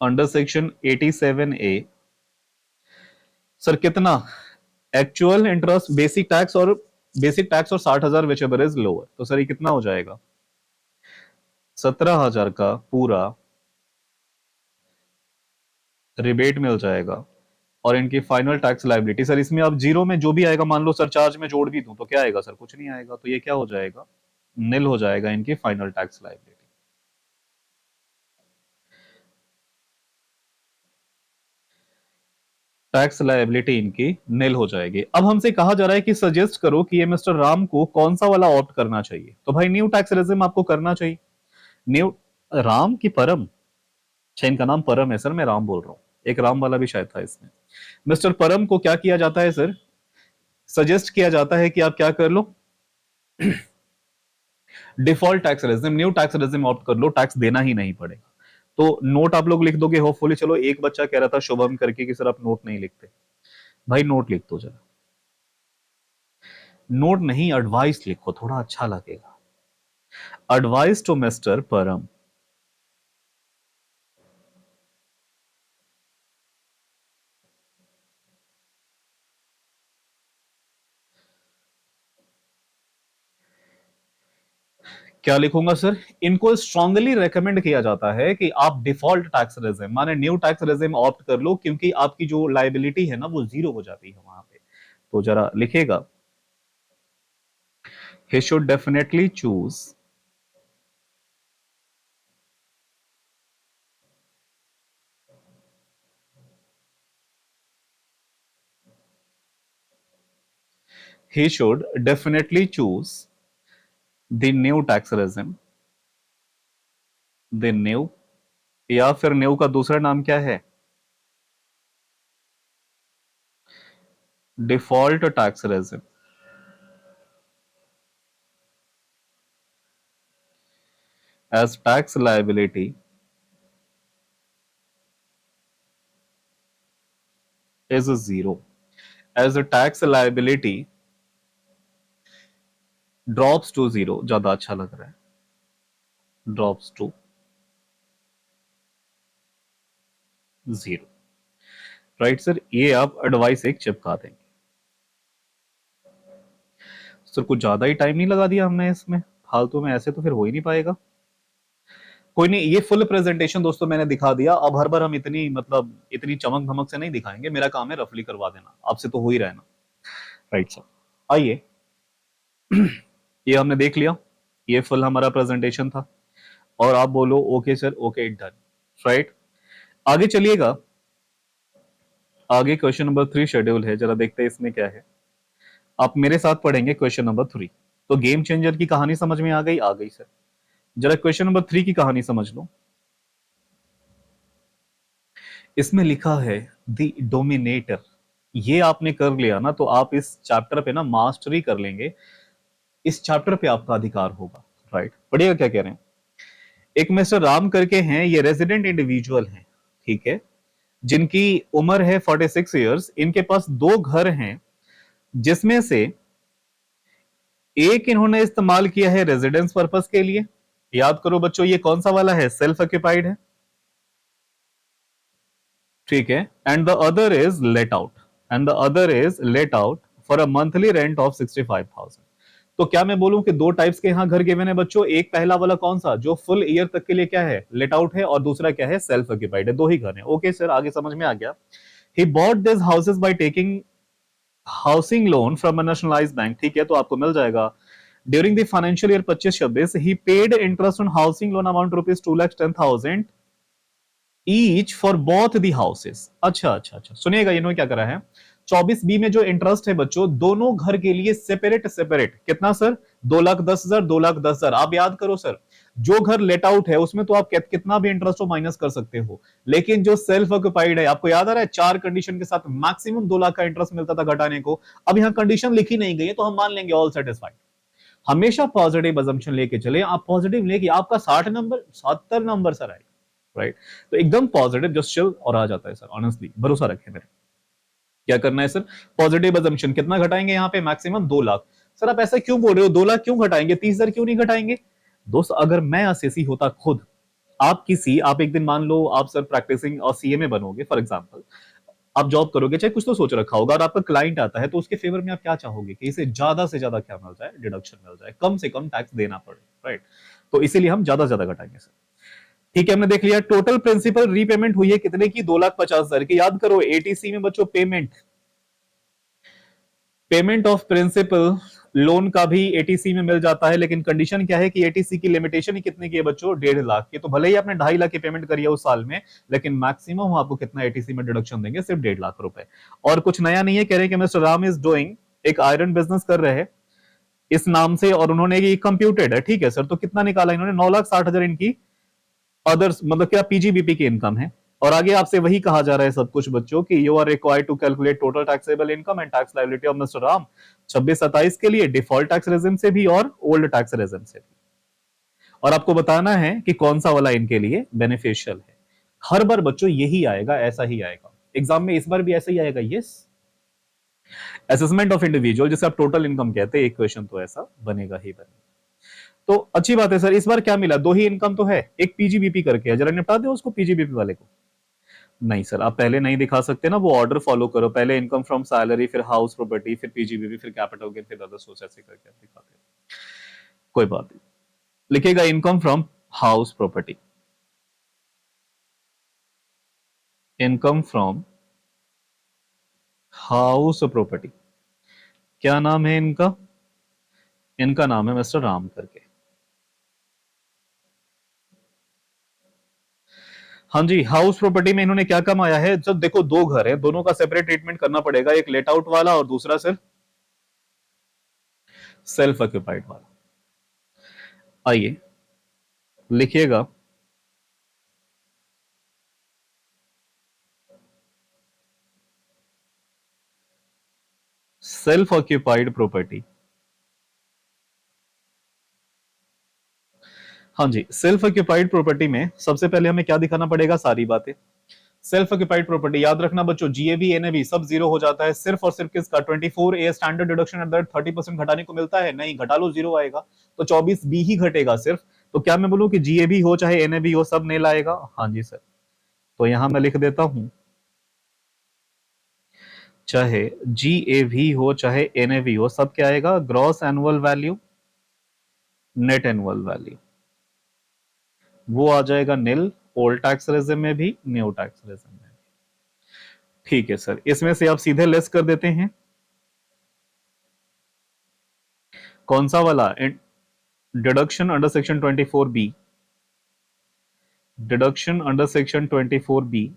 under section 87A sir, कितना, एक्चुअल इंटरेस्ट, बेसिक टैक्स और 60,000 विच एवर इज लोअर, तो सर ये कितना हो जाएगा, 17,000 का पूरा रिबेट मिल जाएगा। और इनकी फाइनल टैक्स लाइबिलिटी सर, इसमें अब जीरो में जो भी आएगा, मान लो सर चार्ज में जोड़ भी दूं तो क्या आएगा सर, कुछ नहीं आएगा, तो ये क्या हो जाएगा, निल हो जाएगा इनकी final tax liability. Tax liability इनकी निल हो जाएगी। अब हमसे कहा जा रहा है कि सजेस्ट करो कि ये मिस्टर राम को कौन सा वाला ऑप्ट करना चाहिए, तो भाई न्यू टैक्स रेजिम आपको करना चाहिए। न्यू, राम की परम, अच्छा इनका नाम परम है सर, मैं राम बोल रहा हूँ, एक राम वाला भी शायद था इसमें। मिस्टर परम को क्या किया जाता है सर, सजेस्ट किया जाता है कि आप क्या कर लो, default tax regime, new tax regime opt कर लो, टैक्स देना ही नहीं पड़ेगा। तो नोट आप लोग लिख दोगे होपफुली। चलो एक बच्चा कह रहा था शुभम करके कि सर आप नोट नहीं लिखते, भाई नोट लिख दो जरा। नोट नहीं, एडवाइस लिखो, थोड़ा अच्छा लगेगा। एडवाइस टू मिस्टर परम। क्या लिखूंगा सर, इनको स्ट्रांगली रेकमेंड किया जाता है कि आप डिफॉल्ट टैक्स रेजिम माने न्यू टैक्स रेजिम ऑप्ट कर लो, क्योंकि आपकी जो लाइबिलिटी है ना वो जीरो हो जाती है वहां पे। तो जरा लिखेगा, he should definitely choose, he should definitely choose the new tax regime, the new, या फिर न्यू का दूसरा नाम क्या है, default tax regime as tax liability is a zero, as a tax liability drops to zero, ज्यादा अच्छा लग रहा है, drops to zero, right sir. ये आप एडवाइस एक चिपका देंगे। सर कुछ ज्यादा ही टाइम नहीं लगा दिया हमने इसमें फालतू में, ऐसे तो फिर हो ही नहीं पाएगा। कोई नहीं, ये फुल प्रेजेंटेशन दोस्तों मैंने दिखा दिया। अब हर बार हम इतनी मतलब इतनी चमक धमक से नहीं दिखाएंगे, मेरा काम है रफली करवा देना, आपसे तो हो ही रहा है ना, राइट सर। आइए, ये हमने देख लिया, ये फुल हमारा प्रेजेंटेशन था, और आप बोलो okay sir, okay done, right. आगे चलिएगा, आगे क्वेश्चन नंबर 3 शेड्यूल है, जरा देखते हैं इसमें क्या है। आप मेरे साथ पढ़ेंगे क्वेश्चन नंबर 3। तो गेम चेंजर की कहानी समझ में आ गई सर। जरा क्वेश्चन नंबर 3 की कहानी समझ लो। इसमें लिखा है द डोमिनेटर। ये आपने कर लिया ना तो आप इस चैप्टर पे ना मास्टरी कर लेंगे, इस चैप्टर पे आपका अधिकार होगा, राइट। पढ़िएगा क्या कह रहे हैं। एक मिस्टर राम करके हैं, ये रेजिडेंट इंडिविजुअल हैं, ठीक है, जिनकी उम्र है 46 ईयर्स। इनके पास दो घर हैं, जिसमें से एक इन्होंने इस्तेमाल किया है रेजिडेंस पर्पस के लिए। याद करो बच्चों, ये कौन सा वाला है, सेल्फ ऑक्यूपाइड है, ठीक है। And the other is let out, and the other is let out for a monthly rent of 65,000। तो क्या मैं बोलूं कि दो टाइप्स के यहां घर गिवन है बच्चों। एक पहला वाला कौन सा, जो फुल ईयर तक के लिए क्या है, लेट आउट है, और दूसरा क्या है, सेल्फ ऑक्यूपाइड है। दो ही घर है, ओके सर, आगे समझ में आ गया। He bought this houses by taking housing loan from a nationalised bank, ठीक है, तो आपको मिल जाएगा। During the financial year 25-26 he paid interest on housing loan amount rupees 2,10,000 each for both the houses. अच्छा अच्छा अच्छा, सुनिएगा इन्होंने क्या करा है। 24B में जो इंटरेस्ट है बच्चों, दोनों घर के लिए सेपरेट सेपरेट कितना सर, 2,10,000 2,10,000। आप याद करो सर, जो घर लेट आउट है उसमें तो आप कितना भी इंटरेस्ट हो माइनस कर सकते हो, लेकिन जो सेल्फ ऑक्यूपाइड है, आपको याद आ रहा है, 4 कंडीशन के साथ मैक्सिमम 2 लाख का इंटरेस्ट मिलता था घटाने को। अब यहां कंडीशन लिखी नहीं गई है, तो हम मान लेंगे ऑल सेटिस्फाइड। हमेशा पॉजिटिव अजम्पशन लेके चले, आप पॉजिटिव लेके आपका 60 नंबर 70 नंबर सर आएगा, राइट। तो एकदम पॉजिटिव जस्ट चिल और आ जाता है सर, ऑनेस्टली भरोसा रखें मेरे। क्या करना है सर, पॉजिटिव अजम्पशन कितना घटाएंगे यहाँ पे, मैक्सिमम 2 लाख। सर आप ऐसा क्यों बोल रहे हो, 2 लाख क्यों घटाएंगे, 30,000 क्यों नहीं घटाएंगे। दोस्त अगर मैं असेसी होता खुद, आप एक दिन मान लो आप सर प्रैक्टिसिंग और सीए में बनोगे फॉर एग्जांपल, आप जॉब करोगे, चाहे कुछ तो सोच रखा होगा, और आपका क्लाइंट आता है, तो उसके फेवर में आप क्या चाहोगे कि इसे ज्यादा से ज्यादा क्या मिल जाए, डिडक्शन मिल जाए, कम से कम टैक्स देना पड़े, राइट। तो इसीलिए हम ज्यादा से ज्यादा घटाएंगे सर। ठीक है, हमने देख लिया टोटल प्रिंसिपल रीपेमेंट हुई है कितने की, 2,50,000 की। याद करो एटीसी में बच्चों payment, payment of principal loan का भी एटीसी में मिल जाता है, लेकिन कंडीशन क्या है कि एटीसी की लिमिटेशन ही कितने की है बच्चों, 1.5 लाख की। तो भले ही आपने 2.5 लाख की पेमेंट करी है उस साल में, लेकिन मैक्सिमम हम आपको कितना एटीसी में डिडक्शन देंगे, सिर्फ 1.5 लाख रुपए। और कुछ नया नहीं है, कह रहे हैं कि मिस्टर राम इज डूइंग, एक आयरन बिजनेस कर रहे हैं इस नाम से, और उन्होंने ये कंप्यूटेड है, ठीक है सर। तो कितना निकाला इन्होंने, 9,60,000 इनकी अदर्स मतलब क्या पीजीबीपी की इनकम है। और आगे आपसे वही कहा जा रहा है सब कुछ बच्चों की, you are required to calculate total taxable income and tax liability of mister Ram 26-27 के लिए, डिफॉल्ट टैक्स रेजिम से भी और ओल्ड टैक्स रेजिम से भी। और आपको बताना है कि कौन सा वाला इनके लिए बेनिफिशियल है। हर बार बच्चों यही आएगा, ऐसा ही आएगा एग्जाम में, इस बार भी ऐसा ही आएगा, यस। असेसमेंट ऑफ इंडिविजुअल जिसे आप टोटल इनकम कहते हैं, एक क्वेश्चन तो ऐसा बनेगा ही बनेगा। तो अच्छी बात है सर, इस बार क्या मिला, दो ही इनकम तो है, एक पीजीबीपी करके है, जरा निपटा दो उसको पीजीबीपी वाले को। नहीं सर, आप पहले नहीं दिखा सकते ना, वो ऑर्डर फॉलो करो, पहले इनकम फ्रॉम सैलरी, फिर हाउस प्रॉपर्टी, फिर पीजीबीबी, फिर कैपिटल गेन, फिर अदर सोर्स, ऐसे करके आप दिखाते हैं। कोई बात नहीं, लिखेगा income from house property, income from house property. क्या नाम है इनका, इनका नाम है मिस्टर राम करके। हाँ जी, हाउस प्रॉपर्टी में इन्होंने क्या कमाया है, जब देखो दो घर है, दोनों का सेपरेट ट्रीटमेंट करना पड़ेगा, एक लेट आउट वाला और दूसरा सिर्फ सेल्फ ऑक्यूपाइड वाला। आइए लिखिएगा, सेल्फ ऑक्यूपाइड प्रॉपर्टी। हाँ जी, सेल्फ ऑक्यूपाइड प्रॉपर्टी में सबसे पहले हमें क्या दिखाना पड़ेगा, सारी बातें। सेल्फ ऑक्यूपाइड प्रॉपर्टी याद रखना बच्चों, जीएबी एनएबी सब जीरो हो जाता है, सिर्फ और सिर्फ किसका 24 a standard deduction at that 30% घटाने को मिलता है, नहीं घटा लो जीरो आएगा, तो 24 बी ही घटेगा सिर्फ। तो क्या मैं बोलूं कि जीएबी हो चाहे एनएबी हो सब नेल आएगा? हाँ जी सर। तो यहां मैं लिख देता हूं, चाहे जीएवी हो चाहे एनएवी हो, सब क्या आएगा, gross annual value, net annual value, वो आ जाएगा नील, ओल्ड टैक्स रेजिम में भी, न्यू टैक्स रेजिम में भी। ठीक है सर, इसमें से आप सीधे लेस कर देते हैं, कौन सा वाला, deduction under section 24 B, deduction under section 24 B,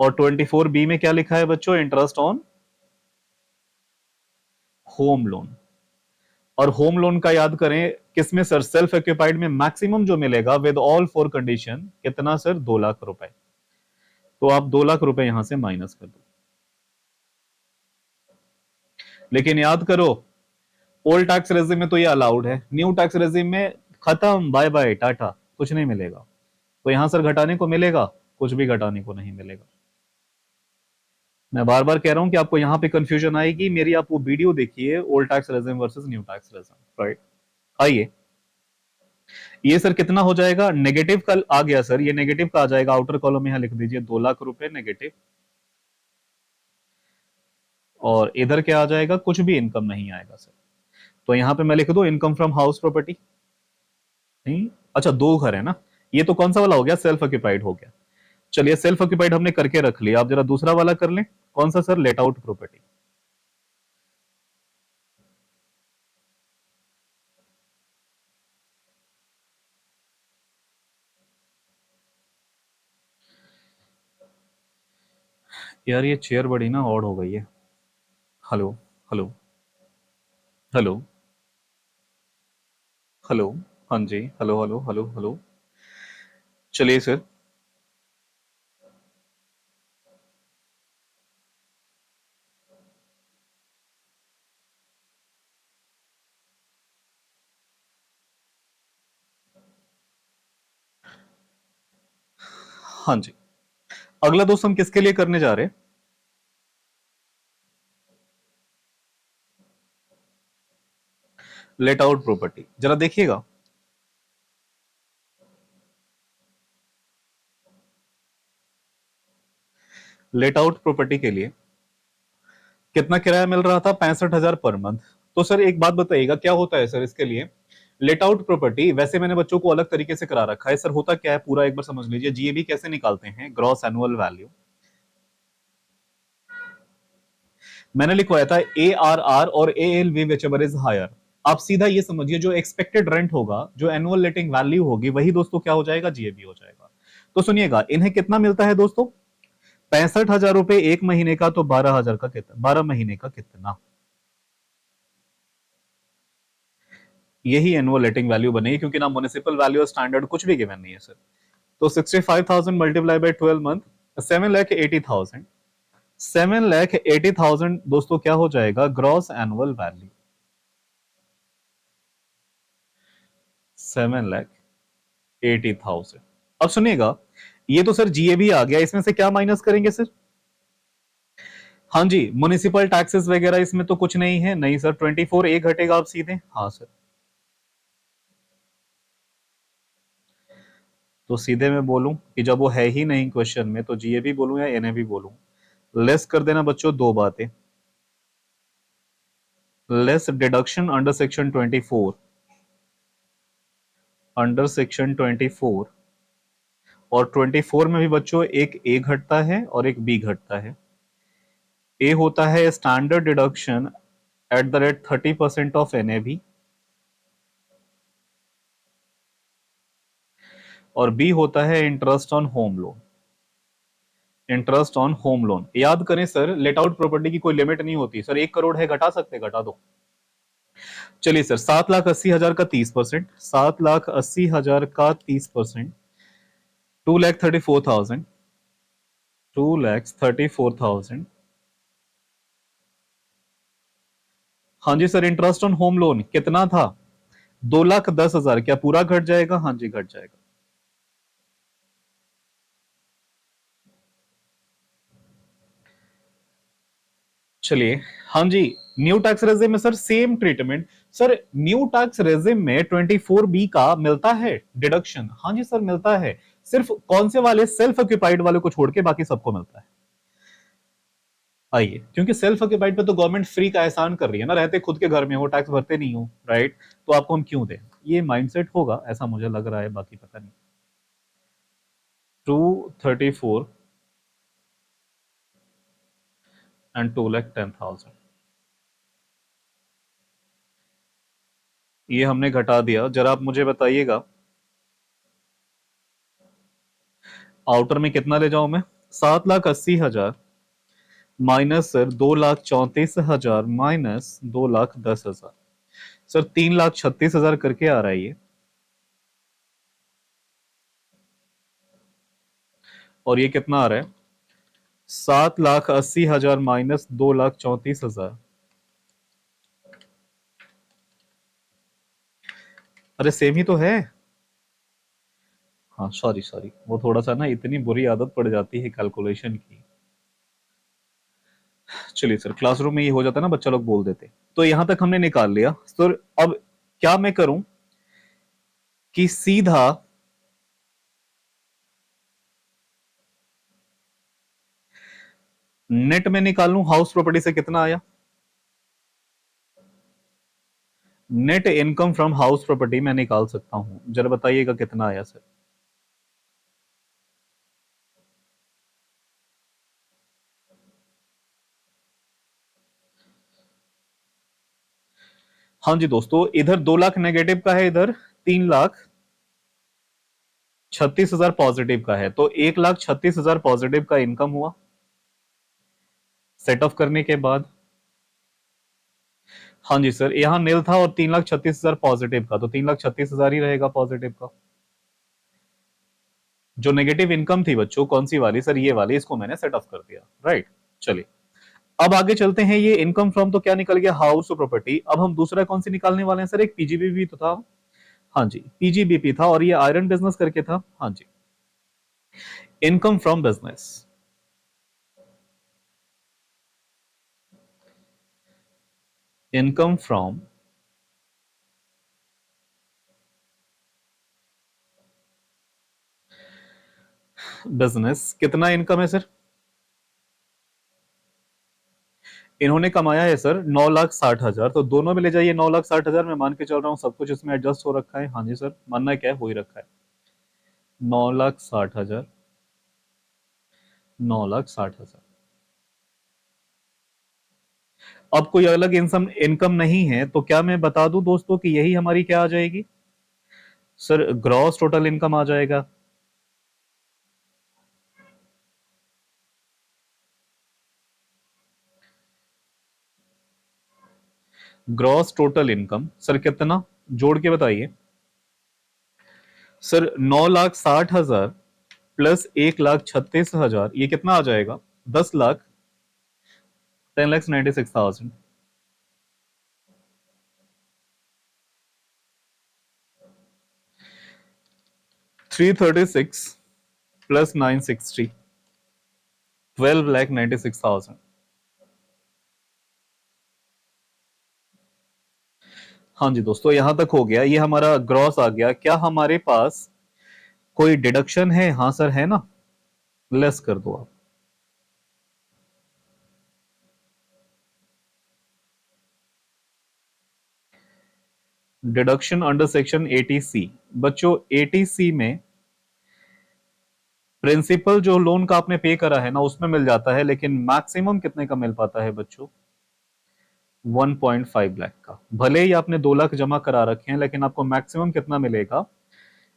और 24 बी में क्या लिखा है बच्चों, इंटरेस्ट ऑन होम लोन। और होम लोन का याद करें किसमें सर, सेल्फ ऑक्यूपाइड में मैक्सिमम जो मिलेगा विद ऑल फोर कंडीशन, कितना सर, 2 लाख रुपए। तो आप 2 लाख रुपए यहां से माइनस कर दो। लेकिन याद करो, ओल्ड टैक्स रेजिम में तो ये अलाउड है, न्यू टैक्स रेजिम में खत्म, बाय बाय टाटा, कुछ नहीं मिलेगा। तो यहां सर घटाने को मिलेगा, कुछ भी घटाने को नहीं मिलेगा। मैं बार बार कह रहा हूं कि आपको यहां पे कंफ्यूजन आएगी, मेरी आप वो वीडियो देखिए, old tax regime versus new tax regime, right. आइए, ये सर कितना हो जाएगा, नेगेटिव का आ गया सर, ये नेगेटिव का आ जाएगा, आउटर कॉलम में यहां लिख दीजिए 2 लाख रुपए नेगेटिव, और इधर क्या आ जाएगा, कुछ भी इनकम नहीं आएगा सर। तो यहां पे मैं लिख दू इनकम फ्रॉम हाउस प्रॉपर्टी, नहीं, अच्छा दो घर है ना, ये तो कौन सा वाला हो गया, सेल्फ ऑक्यूपाइड हो गया। चलिए सेल्फ ऑक्यूपाइड हमने करके रख लिया, आप जरा दूसरा वाला कर लें, कौन सा सर, लेट आउट प्रॉपर्टी। यार ये चेयर बड़ी ना ऑड हो गई है। हेलो, हेलो, हेलो, हेलो, हाँ जी, हेलो हेलो हेलो हेलो। चलिए सर, हाँ जी, अगला दोस्त हम किसके लिए करने जा रहे हैं, लेट आउट प्रॉपर्टी, जरा देखिएगा। लेट आउट प्रॉपर्टी के लिए कितना किराया मिल रहा था, 65,000 पर मंथ। तो सर एक बात बताइएगा, क्या होता है सर इसके लिए, लेट आउट प्रॉपर्टी वैसे मैंने बच्चों को अलग तरीके से करा रखा है सर, होता क्या है पूरा एक बार समझ लीजिए, जीएबी कैसे निकालते हैं, ग्रॉस एनुअल वैल्यू, मैंने लिखवाया था ए आर आर और A L V whichever is higher. आप सीधा ये समझिए, जो एक्सपेक्टेड रेंट होगा, जो एनुअल लेटिंग वैल्यू होगी, वही दोस्तों क्या हो जाएगा, जीएबी हो जाएगा। तो सुनिएगा, इन्हें कितना मिलता है दोस्तों, 65,000 रुपए एक महीने का, तो 12,000 का कितना, 12 महीने का कितना, यही एनुअल लेटिंग वैल्यू बनेगी, क्योंकि ना म्युनिसिपल वैल्यू स्टैंडर्ड कुछ भी गिवन नहीं है सर। तो 65,000 मल्टीप्लाई बाय 12 मंथ, 7,80,000, 7,80,000 दोस्तों क्या हो जाएगा, ग्रॉस एनुअल वैल्यू, 7,80,000। अब सुनिएगा, ये तो सर जीएबी आ गया, इसमें से क्या माइनस करेंगे सर, हाँ जी, म्युनिसिपल टैक्सेस वगैरह इसमें तो कुछ नहीं है, नहीं सर, 24 ए घटेगा आप सीधे, हाँ सर। तो सीधे मैं बोलूं कि जब वो है ही नहीं क्वेश्चन में, तो जीएबी बोलूं या एनएबी बोलूं, लेस कर देना बच्चों, दो बातें, less deduction under section 24, under section 24, और 24 में भी बच्चों एक ए घटता है और एक बी घटता है। ए होता है standard deduction at the rate 30% of NAB, और बी होता है interest on home loan, interest on home loan. याद करें सर, लेट आउट प्रॉपर्टी की कोई लिमिट नहीं होती सर, 1 करोड़ है, घटा सकते, घटा दो। चलिए सर, 7,80,000 का 30%, 7,80,000 का 30%, 2,34,000, 2,34,000, हाँ जी sir, interest on home loan कितना था? 2,10,000। क्या पूरा घट जाएगा? हाँ जी, घट जाएगा। चलिए। हाँ जी। न्यू टैक्स रेजिम में sir same treatment. Sir new tax regime में 24B का मिलता है डिडक्शन। हाँ जी सर, मिलता है। सिर्फ कौन से वाले? सेल्फ ऑक्यूपाइड वाले को छोड़ के बाकी सबको मिलता है। आइए, क्योंकि सेल्फ ऑक्यूपाइड पे तो गवर्नमेंट फ्री का एहसान कर रही है ना, रहते खुद के घर में हो, टैक्स भरते नहीं हो, राइट? तो आपको हम क्यों दें? ये माइंडसेट होगा, ऐसा मुझे लग रहा है, बाकी पता नहीं। 234 एंड 2,10,000, ये हमने घटा दिया। जरा आप मुझे बताइएगा, आउटर में कितना ले जाऊं मैं? 7,80,000 माइनस सर 2,34,000 माइनस 2,10,000। सर 3,36,000 करके आ रहा है ये। और ये कितना आ रहा है? 7,80,000 माइनस 2,34,000। अरे सेम ही तो है। हाँ सॉरी सॉरी, वो थोड़ा सा ना इतनी बुरी आदत पड़ जाती है कैलकुलेशन की। चलिए सर, क्लासरूम में ये हो जाता है ना, बच्चा लोग बोल देते। तो यहां तक हमने निकाल लिया सर। अब क्या मैं करूं कि सीधा नेट में निकाल लूं? हाउस प्रॉपर्टी से कितना आया? Net income from house property मैं निकाल सकता हूं, जरा बताइएगा कितना आया सर? हाँ जी दोस्तों, इधर 2 लाख नेगेटिव का है, इधर 3,36,000 पॉजिटिव का है, तो 1,36,000 पॉजिटिव का इनकम हुआ सेट ऑफ करने के बाद। हाँ जी सर, यहाँ नील था और 3,36,000 पॉजिटिव का, तो 3,36,000 ही रहेगा पॉजिटिव का। जो नेगेटिव इनकम थी बच्चों, कौन सी वाली सर? ये वाली, इसको मैंने सेट ऑफ कर दिया, राइट? चलिए, अब आगे चलते हैं। ये इनकम फ्रॉम तो क्या निकल गया? House property. अब हम दूसरा कौन सी निकालने वाले हैं सर? एक पीजीबीपी तो था। हाँ जी, पीजीबीपी था, और ये आयरन बिजनेस करके था। हाँ जी। Income from business, income from business कितना इनकम है सर? इन्होंने कमाया है सर 9,60,000, तो दोनों में ले जाइए। 9,60,000 मैं मान के चल रहा हूँ सब कुछ इसमें एडजस्ट हो रखा है। हाँ जी सर, मानना क्या है, हो ही रखा है। 9,60,000, 9,60,000। अब कोई अलग इनकम इनकम नहीं है, तो क्या मैं बता दूं दोस्तों कि यही हमारी क्या आ जाएगी सर? ग्रॉस टोटल इनकम आ जाएगा। ग्रॉस टोटल इनकम सर कितना? जोड़ के बताइए सर। 9,60,000 प्लस 1,36,000, ये कितना आ जाएगा? 10 लाख, 10,96,000। 336 प्लस 960, 12,96,000। हाँ जी दोस्तों, यहां तक हो गया, ये हमारा ग्रॉस आ गया। क्या हमारे पास कोई डिडक्शन है? हाँ सर, है ना। लेस कर दो आप। Deduction under section 80C। बच्चों 80C में प्रिंसिपल जो लोन का आपने पे करा है ना, उसमें मिल जाता है, लेकिन मैक्सिमम कितने का मिल पाता है बच्चों? 1.5 लाख का। भले ही आपने 2 लाख जमा करा रखे हैं, लेकिन आपको मैक्सिमम कितना मिलेगा?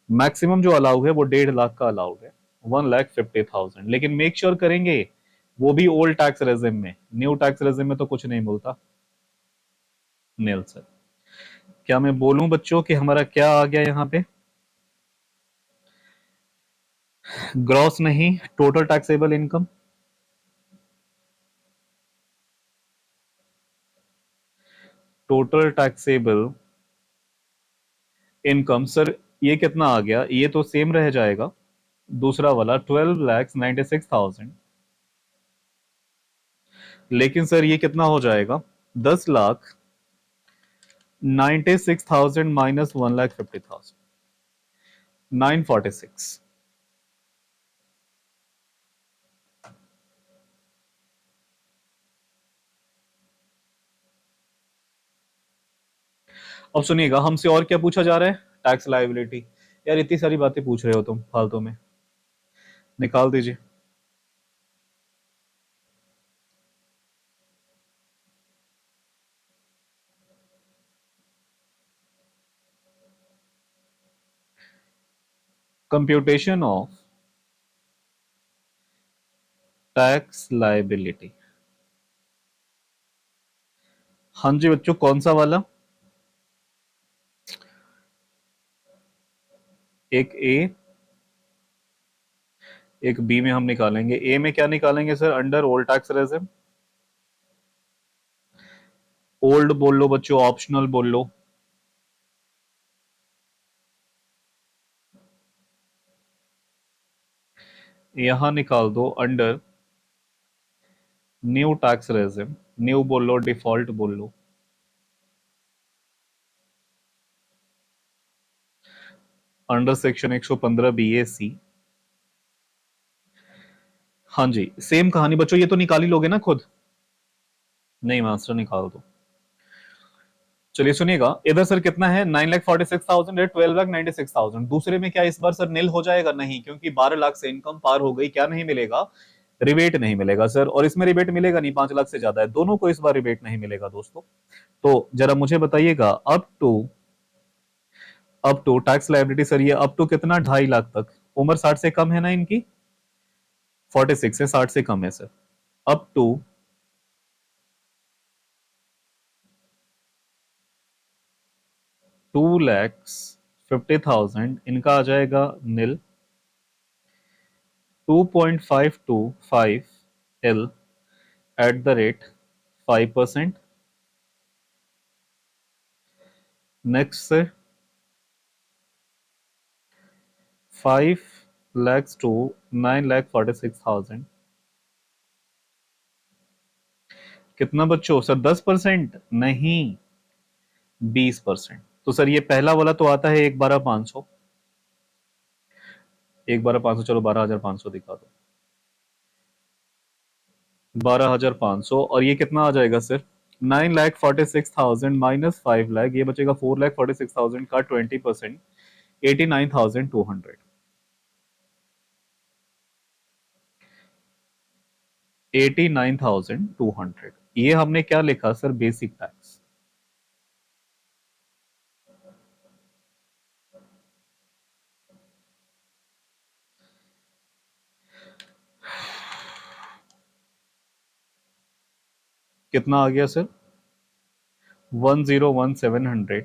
मैक्सिमम जो अलाउड है वो 1.5 लाख का अलाउड है, 1,50,000। लेकिन मेक श्योर करेंगे वो भी ओल्ड टैक्स रेजिम में। न्यू टैक्स रेजिम में तो कुछ नहीं मिलता। नील सर, क्या मैं बोलूं बच्चों कि हमारा क्या आ गया यहाँ पे? ग्रॉस नहीं, total taxable income. Total taxable income sir, ये कितना आ गया, ये तो सेम रह जाएगा, दूसरा वाला 12,96,000। लेकिन सर ये कितना हो जाएगा, 10,96,000 माइनस 1,50,000, 946। अब सुनिएगा, हमसे और क्या पूछा जा रहा है, टैक्स लायबिलिटी। यार इतनी सारी बातें पूछ रहे हो तुम फालतू में, निकाल दीजिए। Computation of tax liability. हाँ जी बच्चों, कौन सा वाला, एक ए एक बी में हम निकालेंगे। ए में क्या निकालेंगे sir, under old tax regime. Old बोल लो बच्चों, ऑप्शनल बोल लो। यहां निकाल दो under new tax regime, new बोल लो, डिफॉल्ट बोल लो, अंडर सेक्शन 115 BAC। हाँ जी, सेम कहानी बच्चों, ये तो निकाल ही लोगे ना खुद, नहीं मास्टर निकाल दो। चलिए सुनिएगा, इधर सर कितना है, 9,46,000 है, 12,96,000। दूसरे में क्या इस बार सर नील हो जाएगा, नहीं, क्योंकि 12 लाख से इनकम पार हो गई, क्या नहीं मिलेगा, रिबेट नहीं मिलेगा सर। और इसमें रिबेट मिलेगा नहीं, 5 लाख से ज्यादा है, दोनों को इस बार रिबेट नहीं मिलेगा दोस्तों। तो जरा मुझे बताइएगा, up to tax liability sir, ये अप टू कितना, 2.5 लाख तक। उम्र 60 से कम है ना इनकी, 46 से 60 से कम है सर। अप टू 2,50,000 इनका आ जाएगा नील, 2.525 L eight the rate 5%। Next sir, 5 lakhs to 9,46,000, कितना बच्चों सर, 10%, नहीं 20%। तो सर ये पहला वाला तो आता है 1,12,500, 1,12,500, चलो 12,500 दिखा दो, 12,500। और ये कितना आ जाएगा सर, 9,46,000 माइनस 5 लाख, ये बचेगा 4,46,000 का 20%, 89,200। 89,200, ये हमने क्या लिखा सर, बेसिक टैक्स। कितना आ गया सर, 1,01,700।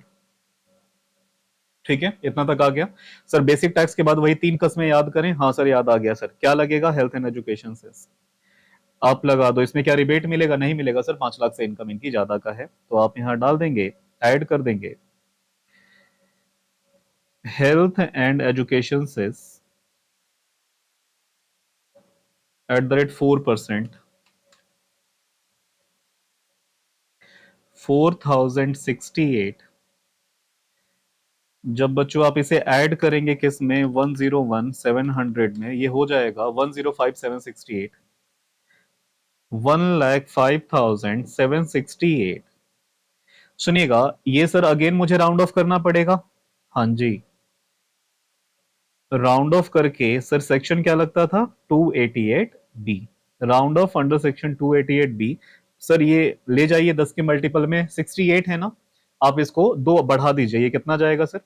ठीक है, इतना तक आ गया सर। बेसिक टैक्स के बाद वही 3 कस्में याद करें, हाँ सर याद आ गया सर, क्या लगेगा, हेल्थ एंड एजुकेशन से आप लगा दो। इसमें क्या रिबेट मिलेगा, नहीं मिलेगा सर, 5 लाख से इनकम इनकी ज्यादा का है, तो आप यहां डाल देंगे, ऐड कर देंगे, हेल्थ एंड एजुकेशन से @4%, 4,068। जब बच्चों आप इसे ऐड करेंगे किस में, 1,01,700 में, ये हो जाएगा 1,05,768, 1,05,768। सुनिएगा, ये सर अगेन मुझे राउंड ऑफ करना पड़ेगा। हाँ जी, राउंड ऑफ करके सर सेक्शन क्या लगता था, 288B, round off under section 288B। Sir ये ले जाइए 10 के मल्टीपल में, 68 है ना, आप इसको 2 बढ़ा दीजिए, ये कितना जाएगा सर,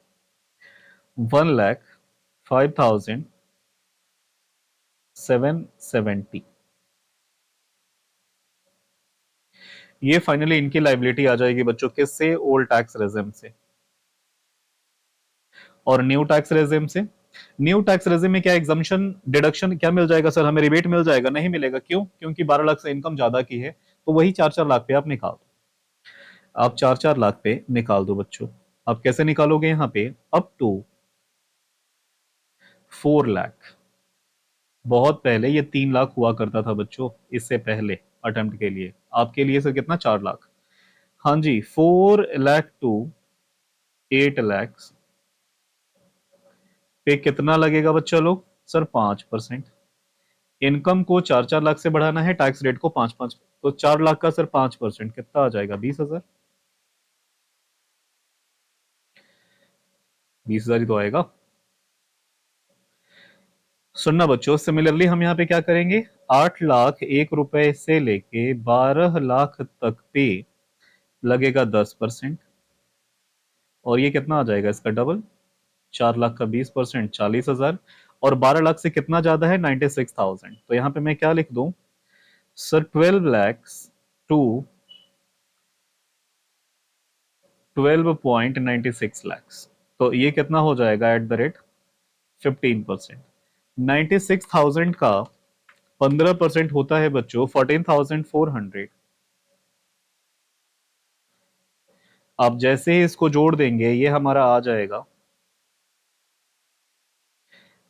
1,05,770। ये फाइनली इनकी लाइबिलिटी आ जाएगी बच्चों, किससे, ओल्ड टैक्स रेजिम से। और न्यू टैक्स रेजिम से, न्यू टैक्स रेजिम में क्या एग्जम्पशन डिडक्शन क्या मिल जाएगा सर, हमें रिबेट मिल जाएगा, नहीं मिलेगा, क्यों, क्योंकि 12 लाख से इनकम ज्यादा की है, तो वही 4-4 लाख पे आप निकाल दो। आप 4-4 लाख पे निकाल दो बच्चों। आप कैसे निकालोगे यहाँ पे? Up to 4 lakh. बहुत पहले ये 3 लाख हुआ करता था बच्चों, इससे पहले अटेम्प्ट के लिए। आपके लिए सर कितना? 4 लाख। हाँ जी, 4 लाख टू 8 लैक्स पे कितना लगेगा बच्चा लोग? सर 5%। इनकम को 4-4 लाख से बढ़ाना है, टैक्स रेट को 5-5, तो 4 लाख का सर 5% कितना आ जाएगा? 20,000। 20,000 ही तो आएगा। सुनना बच्चों, सिमिलरली हम यहाँ पे क्या करेंगे? 8 लाख 1 रुपए से लेके 12 लाख तक पे लगेगा 10%। और ये कितना आ जाएगा इसका डबल? 4 लाख का 20%, 40,000। और 12 लाख से कितना ज्यादा है? 96,000। तो यहाँ पे मैं क्या लिख दूं? Sir 12 lakhs to 12.96 lakhs. तो ये कितना हो जाएगा एट द रेट 15%? 96,000 का 15% होता है बच्चों 14,400। आप जैसे ही इसको जोड़ देंगे ये हमारा आ जाएगा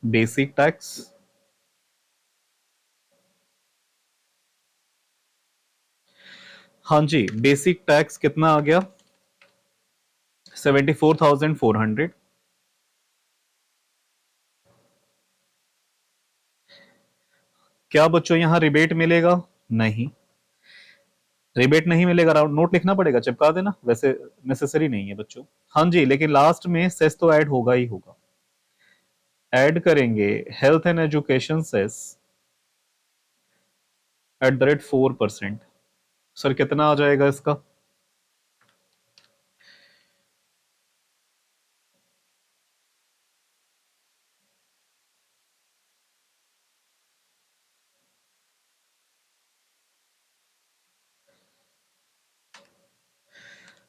बेसिक टैक्स। हाँ जी, बेसिक टैक्स कितना आ गया? 74,400। क्या बच्चों यहाँ रिबेट मिलेगा? नहीं, रिबेट नहीं मिलेगा। राउंड नोट लिखना पड़ेगा, चिपका देना, वैसे नेसेसरी नहीं है बच्चों। हाँ जी, लेकिन लास्ट में सेस तो ऐड होगा ही होगा। ऐड करेंगे health and education cess at the rate 4%। Sir कितना आ जाएगा इसका?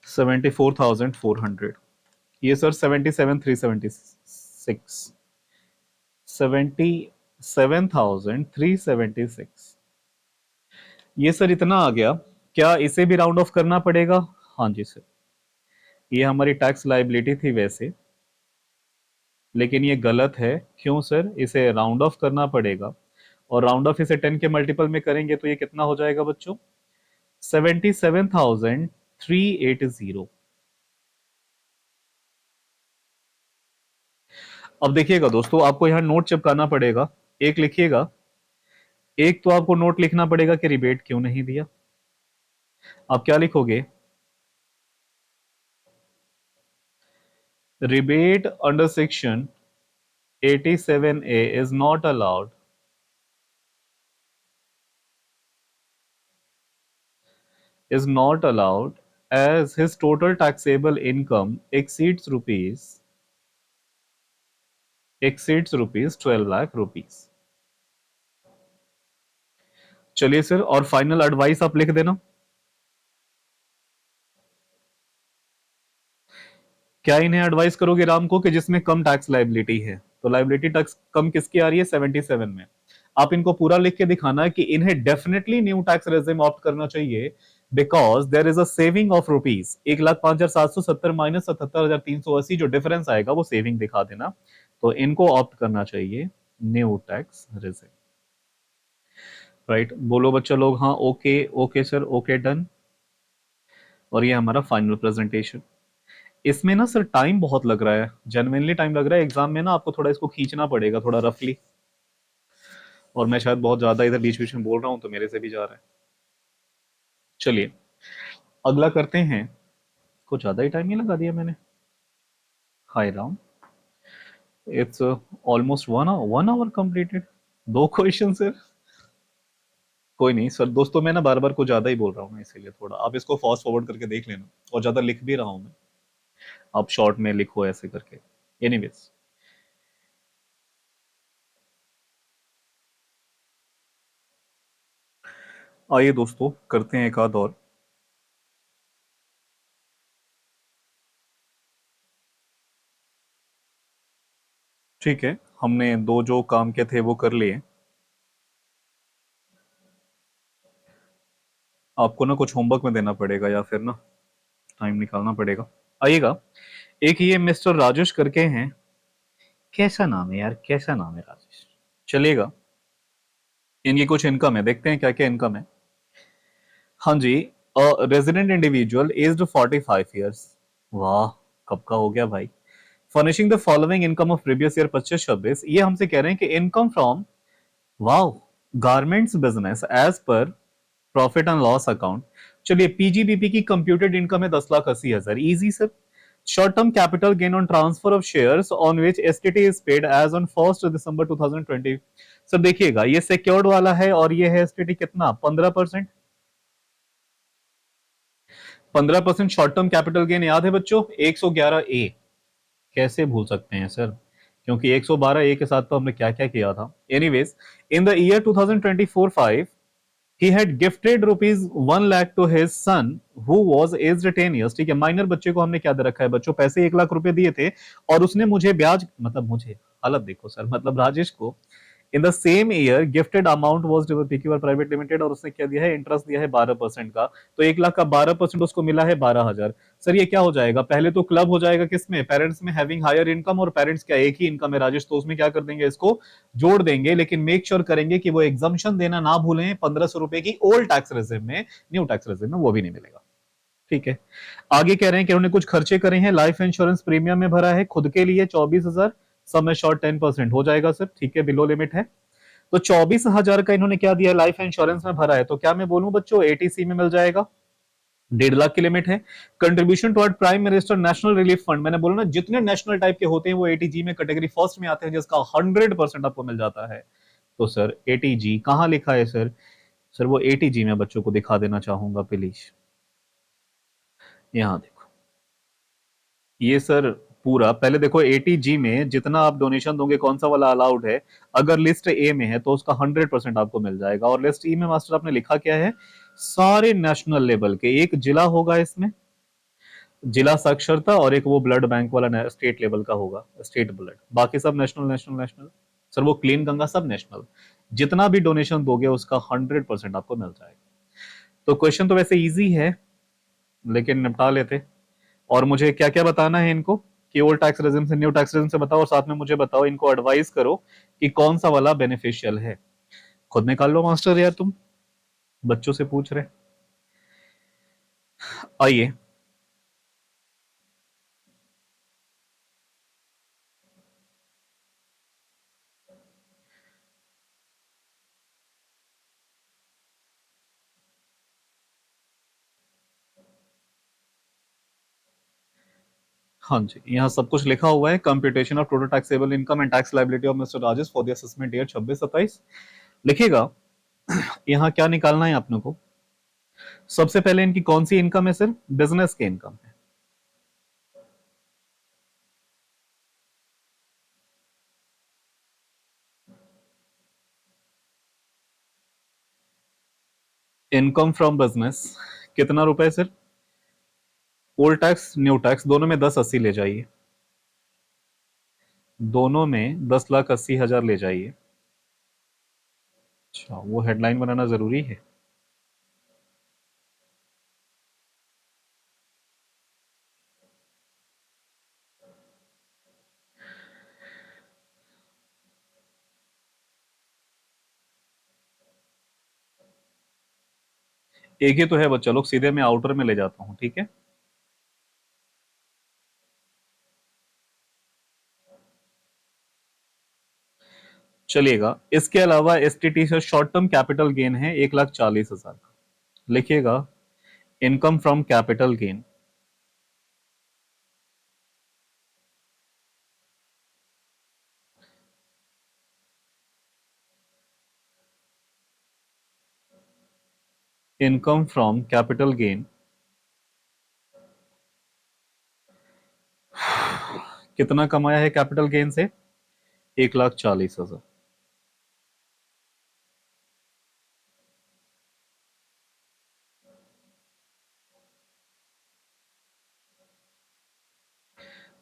74,400। ये सर 77,376। 77,376। ये सर इतना आ गया। क्या इसे भी राउंड ऑफ करना पड़ेगा? हाँ जी सर, ये हमारी टैक्स लाइबिलिटी थी वैसे, लेकिन ये गलत है। क्यों सर? इसे राउंड ऑफ करना पड़ेगा। और राउंड ऑफ इसे 10 के मल्टीपल में करेंगे तो ये कितना हो जाएगा बच्चों? 77,380। अब देखिएगा दोस्तों, आपको यहाँ नोट चिपकाना पड़ेगा। एक लिखिएगा, एक तो आपको नोट लिखना पड़ेगा कि रिबेट क्यों नहीं दिया। आप क्या लिखोगे? Rebate under section 87A is not allowed, is not allowed as his total taxable income exceeds rupees 12 lakh rupees। चलिए सर, और फाइनल एडवाइस आप लिख देना। क्या इन्हें एडवाइस करोगे राम को कि जिसमें कम टैक्स लाइबिलिटी है? तो लाइबिलिटी टैक्स कम किसकी आ रही है? 77 में। आप इनको पूरा लिख के दिखाना है कि इन्हें definitely new tax regime opt करना चाहिए, because there is a saving of rupees 1,05,770 minus 77,380, जो डिफरेंस आएगा वो सेविंग दिखा देना। तो इनको ऑप्ट करना चाहिए न्यू टैक्स रेजिम। राइट, बोलो बच्चा लोग हाँ। Okay okay sir, okay done. और ये हमारा फाइनल प्रेजेंटेशन। इसमें ना सर टाइम बहुत लग रहा है, जेन्युइनली टाइम लग रहा है। एग्जाम में ना आपको थोड़ा इसको खींचना पड़ेगा, थोड़ा रफली। और मैं शायद बहुत ज्यादा इधर बीच बीच में बोल रहा हूँ तो मेरे से भी जा रहा है। चलिए अगला करते हैं। कुछ ज्यादा ही टाइम नहीं लगा दिया मैंने। हाय राम, it's almost 1 hour completed. 2 question sir. कोई नहीं सर, दोस्तों मैं ना बार बार कुछ ज्यादा ही बोल रहा हूँ ना, इसीलिए थोड़ा आप इसको फास्ट फॉरवर्ड करके देख लेना। और ज्यादा लिख भी रहा हूँ मैं, आप शॉर्ट में लिखो ऐसे करके। एनीवेज, आइए दोस्तों करते हैं एक आध और। ठीक है, हमने दो जो काम के थे वो कर लिए। आपको ना कुछ होमवर्क में देना पड़ेगा या फिर ना टाइम निकालना पड़ेगा। आइएगा, एक ये मिस्टर राजेश करके हैं, कैसा नाम है यार, कैसा नाम है राजेश। चलिएगा, इनकी कुछ इनकम है, देखते हैं क्या क्या इनकम है। हाँ जी, रेजिडेंट इंडिविजुअल एज्ड 45 ईयर्स। वाह, कब का हो गया भाई। Furnishing the following income of previous year 25-26, ये हमसे कह रहे हैं कि income from, wow, garments business as per profit and loss account. चलिए, पीजीबीपी की कंप्यूटेड इनकम है 10,80,000, easy sir. Short term capital gain on transfer of shares on which STT is paid as on 1 December 2020। Sir देखिएगा, ये secured वाला है और ये है एसटीटी कितना, 15%। 15% शॉर्ट टर्म कैपिटल गेन याद है बच्चों, 111 ए। कैसे भूल सकते हैं सर, क्योंकि 112 ए के साथ तो हमने क्या क्या किया था। Anyways, in the year 2024-5 he had gifted rupees 1 lakh to his son who was aged 10 years। ठीक है, माइनर बच्चे को हमने क्या दे रखा है बच्चों, पैसे 1 लाख रुपए दिए थे और उसने मुझे ब्याज, मतलब मुझे, हालत देखो सर, मतलब राजेश को in the same year gifted amount was to PQR private limited, और उसने क्या दिया है, इंटरेस्ट दिया है 12% का। तो 1 लाख का 12% उसको मिला है 12,000। सर ये क्या हो जाएगा, पहले तो क्लब हो जाएगा किसमें, पेरेंट्स में, हैविंग हायर इनकम, और पेरेंट्स क्या एक ही इनकम है राजेश, तो उसमें क्या कर देंगे, इसको जोड़ देंगे, लेकिन मेक श्योर करेंगे कि वो एग्जाम्शन देना ना भूलें, 1,500 रुपए की ओल्ड टैक्स रेजिम में, न्यू टैक्स रेजिम में वो भी नहीं मिलेगा। ठीक है, आगे कह रहे हैं कि उन्होंने कुछ खर्चे करे हैं, लाइफ इंश्योरेंस प्रीमियम में भरा है खुद के लिए 24,000, सब में शॉर्ट 10% हो जाएगा सर, ठीक है, बिलो लिमिट है। तो 24,000 का इन्होंने क्या दिया, लाइफ इंश्योरेंस में भरा है, तो क्या मैं बोलूं बच्चों, एटीसी में मिल जाएगा, 1.5 लाख की लिमिट है। Contribution toward prime minister national relief fund, मैंने बोला ना, जितने नेशनल टाइप के होते हैं वो एटीजी में कैटेगरी फर्स्ट में आते हैं, जिसका 100% आपको मिल जाता है। तो सर एटीजी कहां लिखा है सर, सर वो एटीजी में बच्चों को दिखा देना चाहूंगा प्लीज, यहां देखो, ये सर पूरा, पहले देखो एटीजी में जितना आप डोनेशन दोगे कौन सा वाला अलाउड है, अगर लिस्ट ए में है तो उसका 100% आपको मिल जाएगा, और लिस्ट ई में मास्टर आपने लिखा क्या है, सारे नेशनल लेवल के, एक जिला होगा इसमें, जिला साक्षरता, और एक वो ब्लड बैंक वाला स्टेट लेवल का होगा, स्टेट ब्लड, बाकी सब नेशनल नेशनल नेशनल। सर वो क्लीन गंगा सब नेशनल, जितना भी डोनेशन दोगे उसका 100% आपको मिल जाएगा। तो क्वेश्चन तो वैसे इजी है, लेकिन निपटा लेते। और मुझे क्या क्या बताना है इनको, कि ओल्ड टैक्स रेजिम से न्यू टैक्स रेजिम से बताओ, और साथ में मुझे बताओ, इनको एडवाइस करो कि कौन सा वाला बेनिफिशियल है। खुद निकाल लो मास्टर यार, तुम बच्चों से पूछ रहे। आइए, हाँ जी, यहाँ सब कुछ लिखा हुआ है, computation of total taxable income and tax liability of mister Rajesh for the assessment year 26-27। लिखिएगा, यहाँ क्या निकालना है आपने को। सबसे पहले इनकी कौन सी इनकम है सर, बिजनेस की इनकम है। इनकम फ्रॉम बिजनेस कितना रुपए sir, old tax new tax दोनों में 10-80 ले जाइए, दोनों में 10,80,000 ले जाइए। अच्छा, वो हेडलाइन बनाना जरूरी है। एक ही तो है बच्चा लोग, सीधे मैं आउटर में ले जाता हूं, ठीक है। चलिएगा, इसके अलावा एसटीटी से शॉर्ट टर्म कैपिटल गेन है 1,40,000 का। लिखिएगा, income from capital gain, income from capital gain कितना कमाया है कैपिटल गेन से, 1,40,000।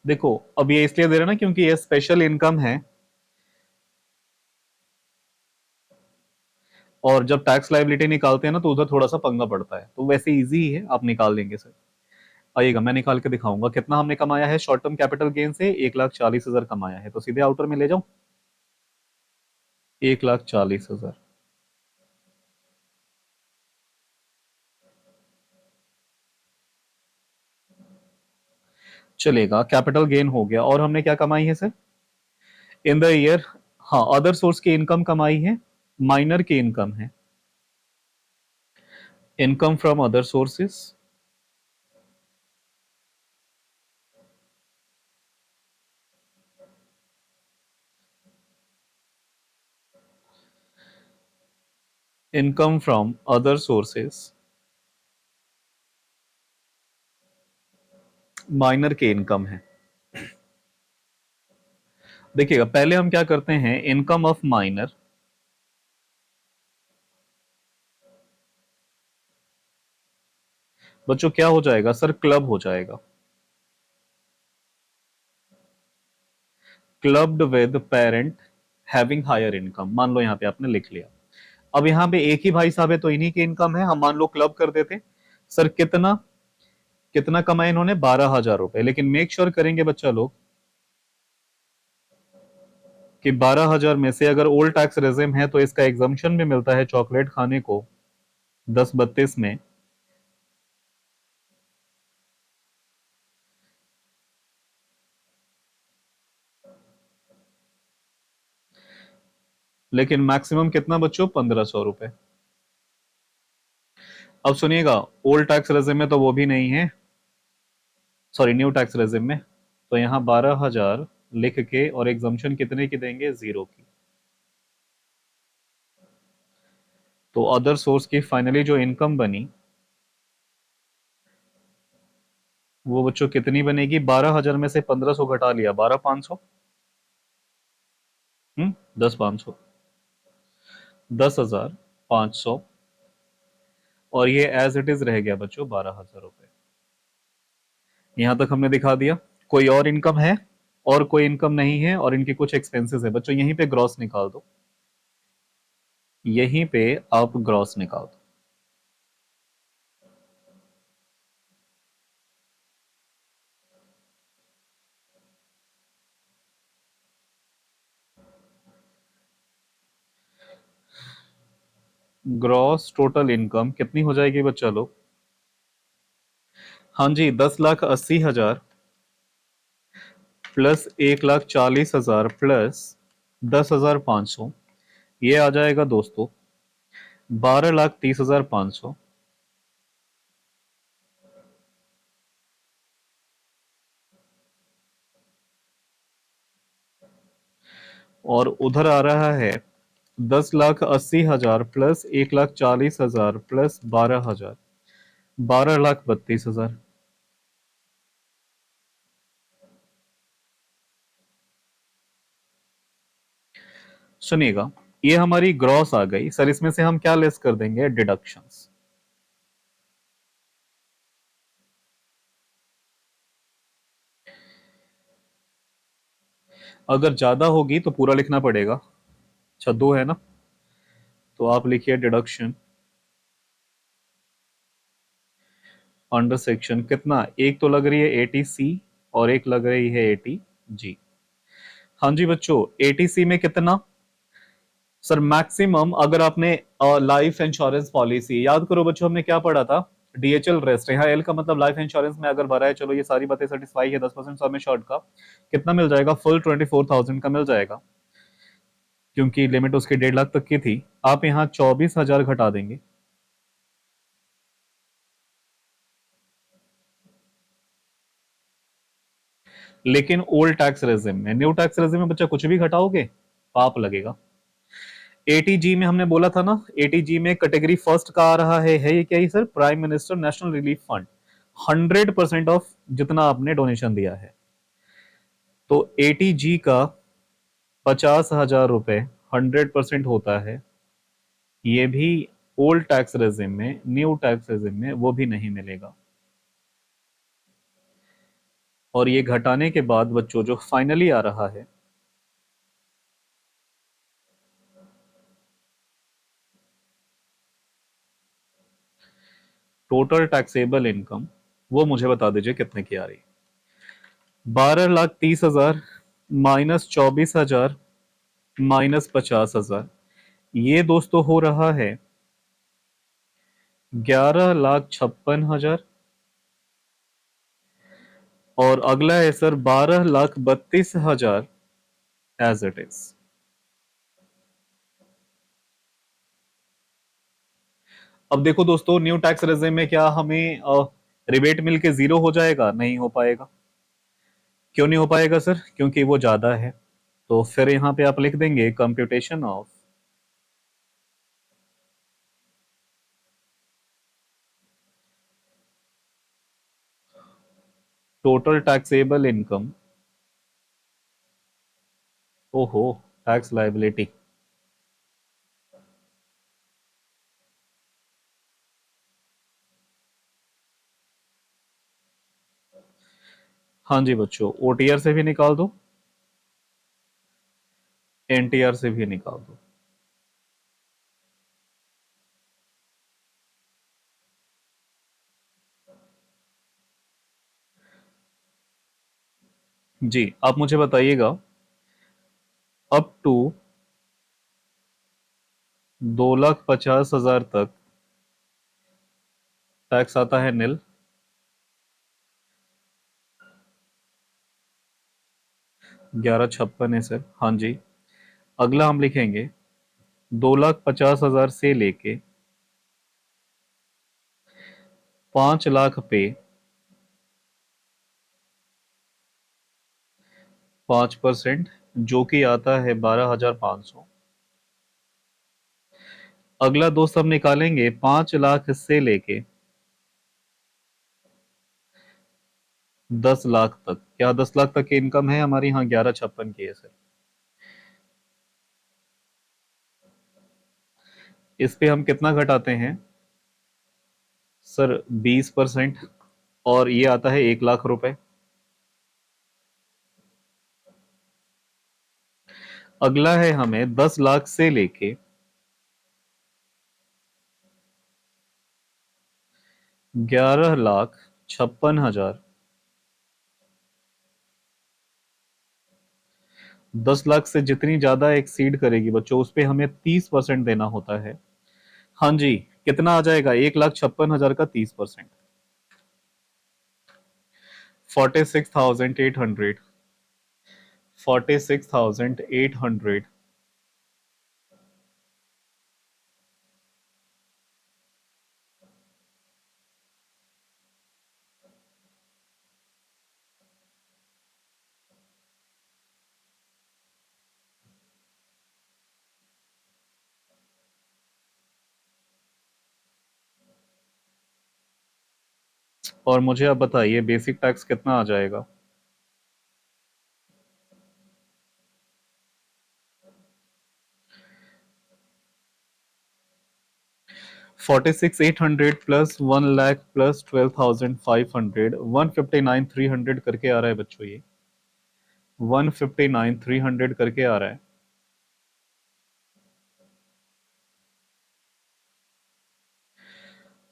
देखो, अब ये इसलिए दे रहे ना क्योंकि ये स्पेशल इनकम है, और जब टैक्स लायबिलिटी निकालते हैं ना तो उधर थोड़ा सा पंगा पड़ता है, तो वैसे इजी ही है, आप निकाल लेंगे सर। आइएगा, मैं निकाल के दिखाऊंगा कितना हमने कमाया है शॉर्ट टर्म कैपिटल गेन से। 1,40,000 कमाया है, तो सीधे आउटर में ले जाऊं। 1,40,000। चलेगा, कैपिटल गेन हो गया। और हमने क्या कमाई है सर इन द ईयर? हाँ, अदर सोर्स की इनकम कमाई है, माइनर की इनकम है, income from other sources, income from other sources, minor की इनकम है। देखिएगा, पहले हम क्या करते हैं, इनकम ऑफ माइनर, बच्चों क्या हो जाएगा सर, क्लब हो जाएगा, clubbed with parent having higher income. मान लो यहां पे आपने लिख लिया। अब यहां पे एक ही भाई साहब है, तो इन्हीं की इनकम है, हम मान लो क्लब कर देते। सर कितना, कितना कमाए इन्होंने, 12,000 रुपए। लेकिन मेक श्योर करेंगे बच्चा लोग कि 12,000 में से अगर ओल्ड टैक्स रेजिम है तो इसका एग्जम्पशन भी मिलता है चॉकलेट खाने को 10-32 में। लेकिन मैक्सिमम कितना बच्चों, 1,500 रुपए। अब सुनिएगा, ओल्ड टैक्स रेजिम में तो वो भी नहीं है, सॉरी न्यू टैक्स रेजिम में। तो यहाँ 12,000 लिख के और एग्जम्पशन कितने की देंगे, 0 की। तो अदर सोर्स की फाइनली जो इनकम बनी वो बच्चों कितनी बनेगी, 12,000 में से 1,500 घटा लिया, 12,500। 10,500, 10,500। और ये एज इट इज रह गया बच्चों 12,000 रुपए। यहां तक हमने दिखा दिया। कोई और इनकम है, और कोई इनकम नहीं है, और इनके कुछ एक्सपेंसेस है बच्चों, यहीं पे ग्रॉस निकाल दो, यहीं पे आप ग्रॉस निकाल दो। ग्रॉस टोटल इनकम कितनी हो जाएगी बच्चा लोग, हाँ जी, 10,80,000 प्लस 1,40,000 प्लस 10,500, ये आ जाएगा दोस्तों 12,30,500। और उधर आ रहा है 10,80,000 प्लस 1,40,000 प्लस 12,000, 12,32,000। सुनिएगा, ये हमारी ग्रॉस आ गई सर, इसमें से हम क्या लेस कर देंगे, डिडक्शंस। अगर ज्यादा होगी तो पूरा लिखना पड़ेगा। अच्छा, दो है ना, तो आप लिखिए डिडक्शन अंडर सेक्शन कितना, एक तो लग रही है 80C और एक लग रही है 80G। हाँ जी बच्चों, 80C में कितना सर, मैक्सिमम अगर आपने लाइफ इंश्योरेंस पॉलिसी याद करो बच्चों, हमने क्या पढ़ा था, डीएचएल रेस्ट, यहाँ एल का मतलब लाइफ इंश्योरेंस में अगर भरा है, चलो ये सारी बातें सेटिस्फाई है, 10% सब में शॉर्ट का कितना मिल जाएगा, फुल 24,000 का मिल जाएगा, क्योंकि लिमिट उसकी 1.5 लाख तक की थी। आप यहाँ 24,000 घटा देंगे। लेकिन ओल्ड टैक्स रेजिम में, न्यू टैक्स रेजिम में बच्चा कुछ भी घटाओगे पाप लगेगा। एटीजी में हमने बोला था ना, एटीजी में कैटेगरी फर्स्ट का आ रहा है ये क्या ही sir, prime minister national relief fund, 100% ऑफ जितना आपने डोनेशन दिया है। तो एटीजी का 50,000 रुपए 100% होता है, ये भी ओल्ड टैक्स रेजिम में, न्यू टैक्स रेजिम में वो भी नहीं मिलेगा। और ये घटाने के बाद बच्चों जो फाइनली आ रहा है, टोटल टैक्सेबल इनकम वो मुझे बता दीजिए कितने की आ रही है। 12,30,000 -24,000 -50,000, ये दोस्तों हो रहा है 11,56,000। और अगला है सर 12,32,000 एज इट इज। अब देखो दोस्तों, न्यू टैक्स रेजिम में क्या हमें रिबेट मिलके जीरो हो जाएगा? नहीं हो पाएगा। क्यों नहीं हो पाएगा सर? क्योंकि वो ज्यादा है। तो फिर यहां पे आप लिख देंगे computation of total taxable income. ओहो, टैक्स लायबिलिटी। हाँ जी बच्चों, ओटीआर से भी निकाल दो, एनटीआर से भी निकाल दो। जी, आप मुझे बताइएगा, अप टू 2,50,000 तक टैक्स आता है नील। 11,56 है सर, हाँ जी। अगला हम लिखेंगे 2,50,000 से लेके 5 लाख पे 5%, जो कि आता है 12,500। अगला दोस्त हम निकालेंगे 5 लाख से लेके 10 लाख तक। क्या 10 लाख तक की इनकम है हमारी? यहाँ 11,56 की है सर। इस पे हम कितना घटाते हैं सर? 20%। और ये आता है 1 लाख रुपए। अगला है हमें 10 लाख से लेके 11,56,000। 10 लाख से जितनी ज्यादा एक्सीड करेगी बच्चों, उस पे हमें 30% देना होता है। हाँ जी, कितना आ जाएगा? 1,56,000 का 30%। 46,800। 46,800। और मुझे आप बताइए बेसिक टैक्स कितना आ जाएगा? 46,800 प्लस 1 लाख प्लस 12,500, 159,300 करके आ रहा है बच्चों ये। 159,300 करके आ रहा है।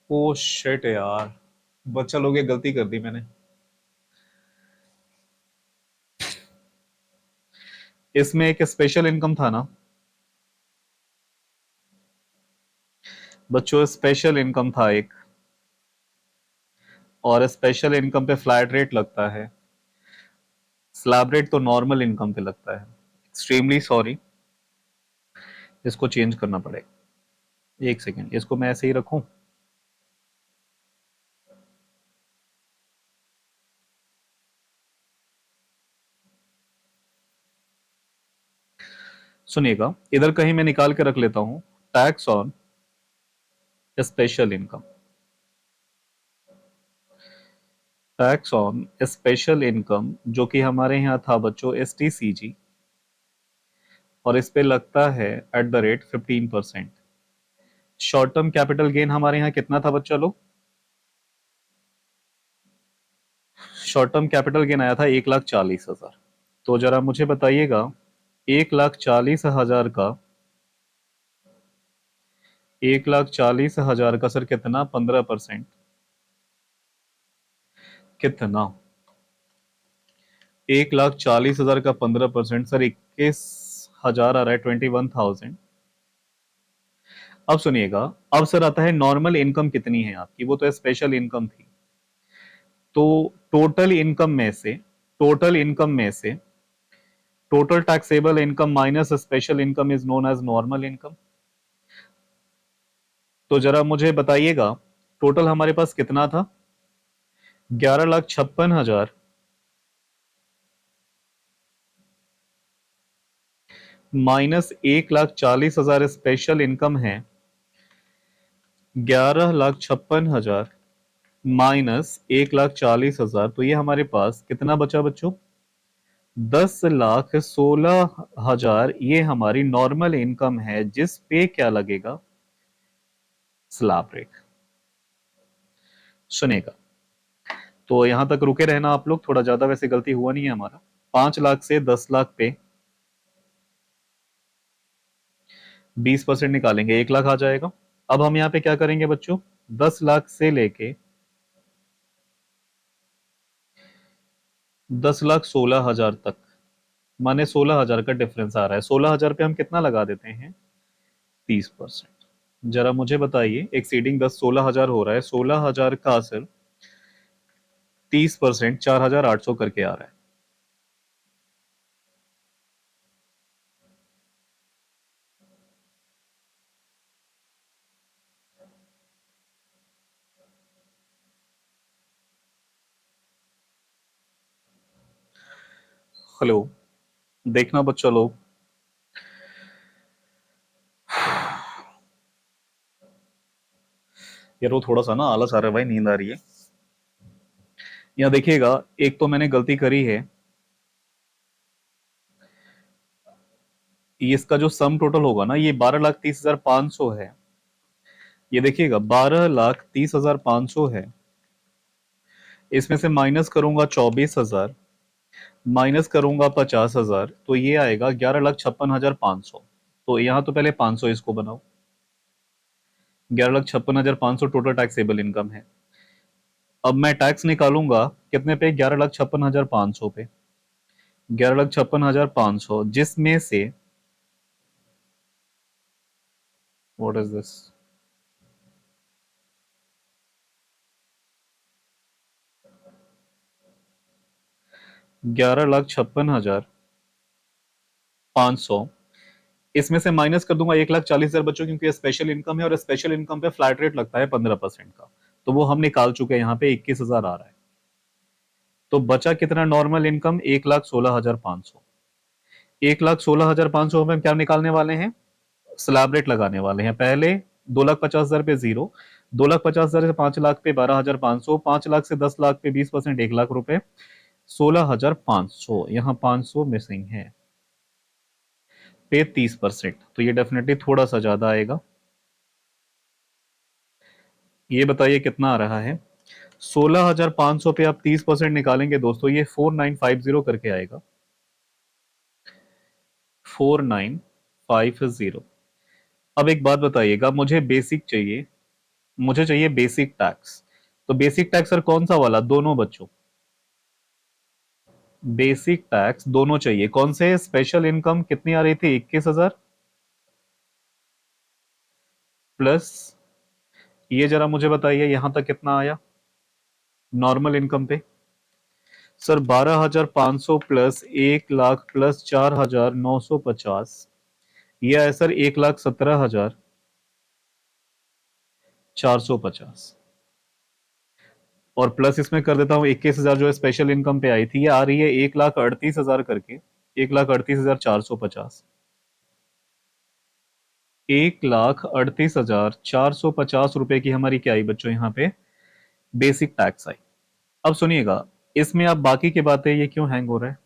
ओ शिट यार, बच्चा लोग ये गलती कर दी मैंने। इसमें एक स्पेशल इनकम था ना बच्चों, स्पेशल इनकम था एक। और स्पेशल इनकम पे फ्लैट रेट लगता है, स्लैब रेट तो नॉर्मल इनकम पे लगता है। एक्सट्रीमली सॉरी, इसको चेंज करना पड़ेगा। एक सेकेंड, इसको मैं ऐसे ही रखूं। सुनिएगा, इधर कहीं मैं निकाल के रख लेता हूं, tax on special income. Tax on special income जो कि हमारे यहाँ था बच्चों STCG, और इस पे लगता है eight the rate 15%। Short term capital gain हमारे यहाँ कितना था बच्चा लोग? शॉर्ट टर्म कैपिटल गेन आया था 1,40,000। तो जरा मुझे बताइएगा, 1,40,000 का 1,40,000 का सर कितना? 15%। कितना? 1,40,000 का 15%, सर 21,000 आ रहा है, 21,000। अब सुनिएगा, अब सर आता है नॉर्मल इनकम कितनी है आपकी, वो तो स्पेशल इनकम थी। तो टोटल इनकम में से, टोटल इनकम में से total taxable income minus special income is known as normal income. तो जरा मुझे बताइएगा, टोटल हमारे पास कितना था? 11,56,000 माइनस 1,40,000 स्पेशल इनकम है। 11,56,000 माइनस 1,40,000, तो ये हमारे पास कितना बचा बच्चों? 10,16,000। ये हमारी नॉर्मल इनकम है जिस पे क्या लगेगा? Slab rate. सुनेगा, तो यहां तक रुके रहना आप लोग, थोड़ा ज्यादा वैसे गलती हुआ नहीं है हमारा। 5 लाख से 10 लाख पे 20% निकालेंगे, 1 लाख आ जाएगा। अब हम यहाँ पे क्या करेंगे बच्चों? 10 लाख से लेके 10,16,000 तक, माने 16,000 का डिफरेंस आ रहा है। 16,000 पे हम कितना लगा देते हैं? 30%। जरा मुझे बताइए, एक्सीडिंग 16,000 हो रहा है, 16,000 का असर 30%, 4,800 करके आ रहा है। हेलो, देखना बच्चा लोग, यार वो थोड़ा सा ना आलस आ रहा है भाई, नींद आ रही है। यहाँ देखिएगा, एक तो मैंने गलती करी है। ये इसका जो सम टोटल होगा ना, ये 12,30,500 है। ये देखिएगा 12,30,500 है। इसमें से माइनस करूंगा 24,000, माइनस करूंगा 50,000, तो ये आएगा 11,56,500। तो यहाँ तो पहले 500 इसको बनाओ। 11,56,500 टोटल टैक्सेबल इनकम है। अब मैं टैक्स निकालूंगा कितने पे? 11,56,500 पे। 11,56,500 जिसमें से, व्हाट इज दिस, 11,56,500, इसमें से माइनस कर दूंगा 1,40,000 बच्चों, क्योंकि ये स्पेशल इनकम है और स्पेशल इनकम पे फ्लैट रेट लगता है 15% का। तो वो हम निकाल चुके हैं, यहाँ पे 21,000 आ रहा है। तो बचा कितना नॉर्मल इनकम? 1,16,500। 1,16,500 में क्या निकालने वाले हैं? स्लैब रेट लगाने वाले हैं। पहले 2,50,000 पे जीरो, 2,50,000 से 5 लाख पे 12,500, 5 लाख से 10 लाख पे 20%, 1 लाख रुपए, 16,500। यहाँ 500 मिसिंग है, पे 30%, तो ये डेफिनेटली थोड़ा सा ज्यादा आएगा। ये बताइए कितना आ रहा है? 16,500 पे आप 30% निकालेंगे दोस्तों, ये 4,950 करके आएगा। 4,950। अब एक बात बताइएगा, मुझे बेसिक चाहिए, मुझे चाहिए बेसिक टैक्स। तो बेसिक टैक्स सर कौन सा वाला? दोनों बच्चों, बेसिक टैक्स दोनों चाहिए। कौन से? स्पेशल इनकम कितनी आ रही थी? 21,000 प्लस, ये जरा मुझे बताइए यहां तक कितना आया नॉर्मल इनकम पे? सर 12,500 प्लस 1 लाख प्लस 4,950, ये है सर 1,17,450। और प्लस इसमें कर देता हूँ 21,000 जो स्पेशल इनकम पे आई थी, ये आ रही है 1,38,000 करके, 1,38,450। 1,38,450 रुपए की हमारी क्या आई बच्चों यहाँ पे? Basic tax I. अब सुनिएगा, इसमें आप बाकी की बातें, ये क्यों हैंग हो रहा है?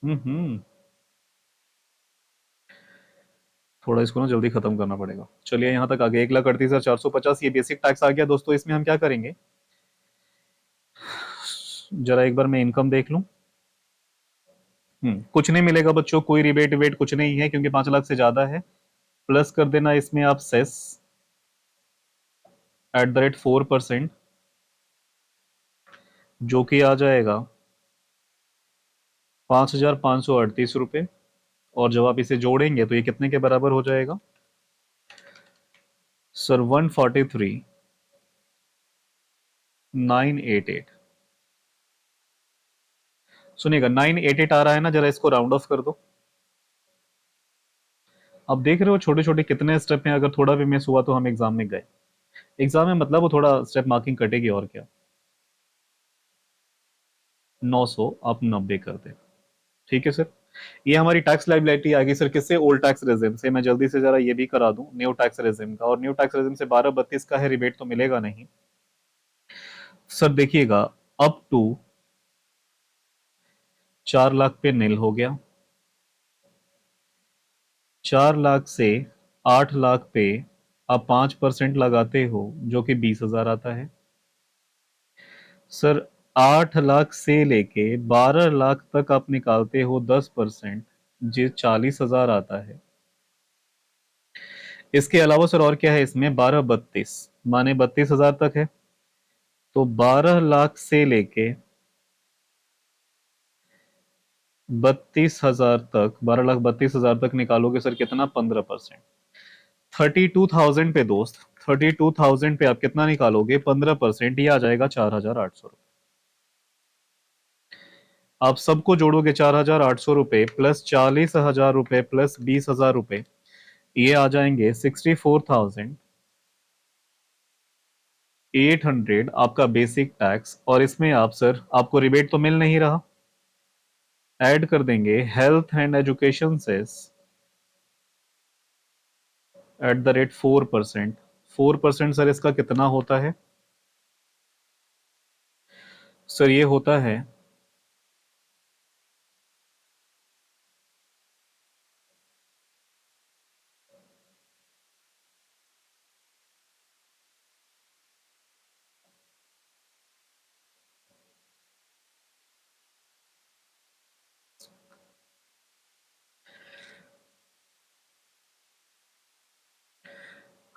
हम्म, थोड़ा इसको ना जल्दी खत्म करना पड़ेगा। चलिए यहाँ तक आ गया, 1,38,450, ये बेसिक टैक्स आ गया दोस्तों। इसमें हम क्या करेंगे, जरा एक बार मैं इनकम देख लूं। कुछ नहीं मिलेगा बच्चों, कोई रिबेट विबेट कुछ नहीं है, क्योंकि 5 लाख से ज्यादा है। प्लस कर देना इसमें आप सेस, @4%, जो कि आ जाएगा 5,538 रुपये। और जब आप इसे जोड़ेंगे तो ये कितने के बराबर हो जाएगा सर? 143,988। सुनिएगा, 988 आ रहा है ना, जरा इसको राउंड ऑफ कर दो। अब देख रहे हो छोटे छोटे कितने स्टेप हैं, अगर थोड़ा भी मिस हुआ तो हम एग्जाम में गए। एग्जाम में मतलब वो थोड़ा स्टेप मार्किंग कटेगी, और क्या। 900 आप 90 कर दे। ठीक है सर। ये हमारी टैक्स लाइबिलिटी आ गई सर, किससे? ओल्ड टैक्स रेजिम से। मैं जल्दी से जरा ये भी करा दूं न्यू टैक्स रेजिम का, और न्यू टैक्स रेजिम से 1232 का है, रिबेट तो मिलेगा नहीं सर। देखिएगा, अप टू 4 लाख पे नील हो गया, 4 लाख से 8 लाख पे आप 5% लगाते हो, जो कि 20,000 आता है सर। 8 लाख से लेके 12 लाख तक आप निकालते हो 10%, जो 40,000 आता है। इसके अलावा सर और क्या है इसमें? 12 32 माने 32,000 तक है। तो 12 लाख से लेके 32,000 तक, 12,32,000 तक निकालोगे सर, कितना? 15%। 32,000 पे दोस्त, 32,000 पे आप कितना निकालोगे? 15%। ये आ जाएगा 4,800 रुपये। आप सबको जोड़ोगे, 4,800 रुपये प्लस 40,000 रुपये प्लस 20,000 रुपये, ये आ जाएंगे 64,800 आपका बेसिक टैक्स। और इसमें आप सर, आपको रिबेट तो मिल नहीं रहा, ऐड कर देंगे health and education cess @4%। 4% sir इसका कितना होता है सर? ये होता है,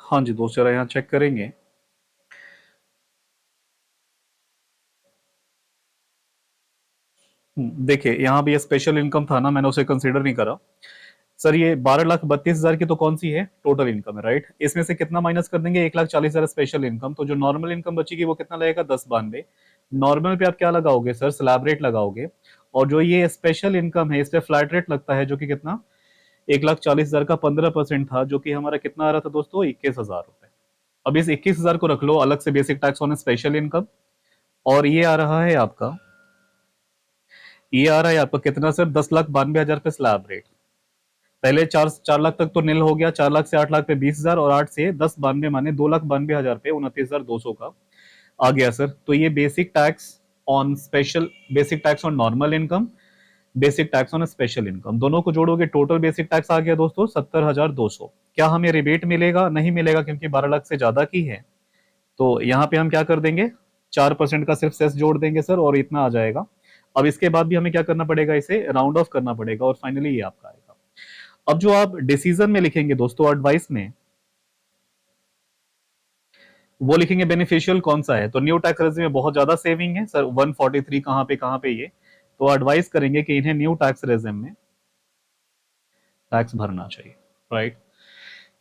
हाँ जी दोस्त, जरा यहाँ चेक करेंगे। देखिए, यहाँ भी ये स्पेशल इनकम था ना, मैंने उसे कंसीडर नहीं करा सर। ये 12,32,000 की तो कौन सी है? टोटल इनकम है, राइट। इसमें से कितना माइनस कर देंगे? 1,40,000 स्पेशल इनकम। तो जो नॉर्मल इनकम बचेगी वो कितना लगेगा? 1092। नॉर्मल पे आप क्या लगाओगे सर? स्लैब रेट लगाओगे। और जो ये स्पेशल इनकम है, इस पे फ्लैट रेट लगता है, जो कि कितना? 1,40,000 का 15% था, जो कि हमारा कितना आ रहा था दोस्तों? 21,000 रुपए। अब इस 21,000 को रख लो अलग से, basic tax on special income. और ये आ रहा है आपका, ये आ रहा है आपका कितना सर? 10,92,000 पे स्लैब रेट। पहले 4 4 लाख तक तो नील हो गया, 4 लाख से 8 लाख पे 20,000, और 8 से 10 92 माने 2,92,000 पे 29,200 का आ गया सर। तो ये basic tax on special, basic tax on normal income, basic tax on special income, दोनों को जोड़ोगे टोटल बेसिक टैक्स आ गया दोस्तों 70,200। क्या हमें रिबेट मिलेगा? नहीं मिलेगा, क्योंकि 12 लाख से ज्यादा की है। तो यहाँ पे हम क्या कर देंगे? 4% का सिर्फ सेस जोड़ देंगे सर, और इतना आ जाएगा। अब इसके बाद भी हमें क्या करना पड़ेगा? इसे राउंड ऑफ करना पड़ेगा, और फाइनली ये आपका आएगा। अब जो आप डिसीजन में लिखेंगे दोस्तों, एडवाइस में, वो लिखेंगे बेनिफिशियल कौन सा है। तो न्यू टैक्स रेजिम में बहुत ज्यादा सेविंग है सर, 143 कहाँ पे ये। तो एडवाइस करेंगे कि इन्हें न्यू टैक्स रेजिम में टैक्स भरना चाहिए, राइट।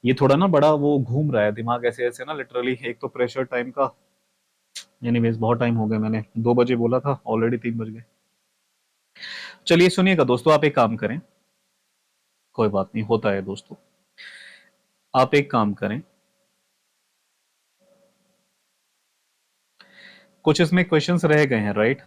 ये थोड़ा ना बड़ा वो घूम रहा है दिमाग ऐसे ऐसे ना, लिटरली। एक तो प्रेशर टाइम का, एनीवेज बहुत टाइम हो गया, मैंने 2 बजे बोला था, ऑलरेडी 3 बज गए। चलिए सुनिएगा दोस्तों, आप एक काम करें, कोई बात नहीं, होता है दोस्तों। आप एक काम करें, कुछ इसमें क्वेश्चंस रह गए हैं, राइट।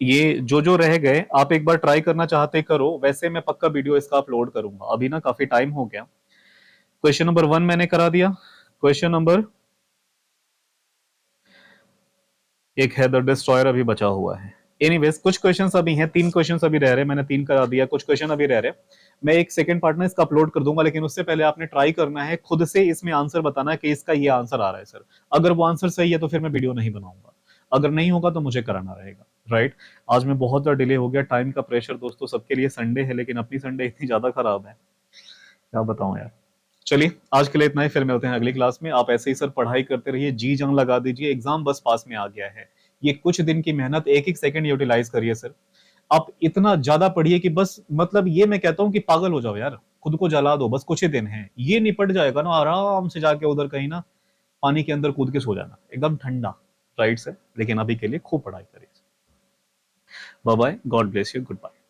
ये जो जो रह गए आप एक बार ट्राई करना चाहते करो, वैसे मैं पक्का वीडियो इसका अपलोड करूंगा। अभी ना काफी टाइम हो गया। क्वेश्चन नंबर 1 मैंने करा दिया। क्वेश्चन नंबर एक है द डिस्ट्रॉयर, अभी बचा हुआ है। एनीवेज कुछ क्वेश्चंस अभी हैं, 3 क्वेश्चंस अभी रह रहे हैं, मैंने 3 करा दिया, कुछ क्वेश्चन अभी रह रहे हैं। मैं एक सेकंड पार्ट में इसका अपलोड कर दूंगा, लेकिन उससे पहले आपने ट्राई करना है खुद से, इसमें आंसर बताना है कि इसका ये आंसर आ रहा है सर। अगर वो आंसर सही है तो फिर मैं वीडियो नहीं बनाऊंगा, अगर नहीं होगा तो मुझे कराना रहेगा, राइट। आज में बहुत ज्यादा डिले हो गया, टाइम का प्रेशर दोस्तों, सबके लिए संडे है, लेकिन अपनी संडे इतनी ज्यादा खराब है, क्या बताऊं यार। चलिए आज के लिए इतना ही, फिर मिलते हैं अगली क्लास में। आप ऐसे ही सर पढ़ाई करते रहिए, जी जंग लगा दीजिए, एग्जाम बस पास में आ गया है। ये कुछ दिन की मेहनत एक एक सेकंड यूटिलाइज करिए सर। आप इतना ज्यादा पढ़िए कि बस मतलब ये मैं कहता हूं कि पागल हो जाओ यार, खुद को जला दो, बस कुछ ही दिन है, ये निपट जाएगा ना, आराम से जाके उधर कहीं ना पानी के अंदर कूद के सो जाना एकदम ठंडा। राइट सर, लेकिन अभी के लिए खूब पढ़ाई करिए। Bye bye, god bless you, good bye.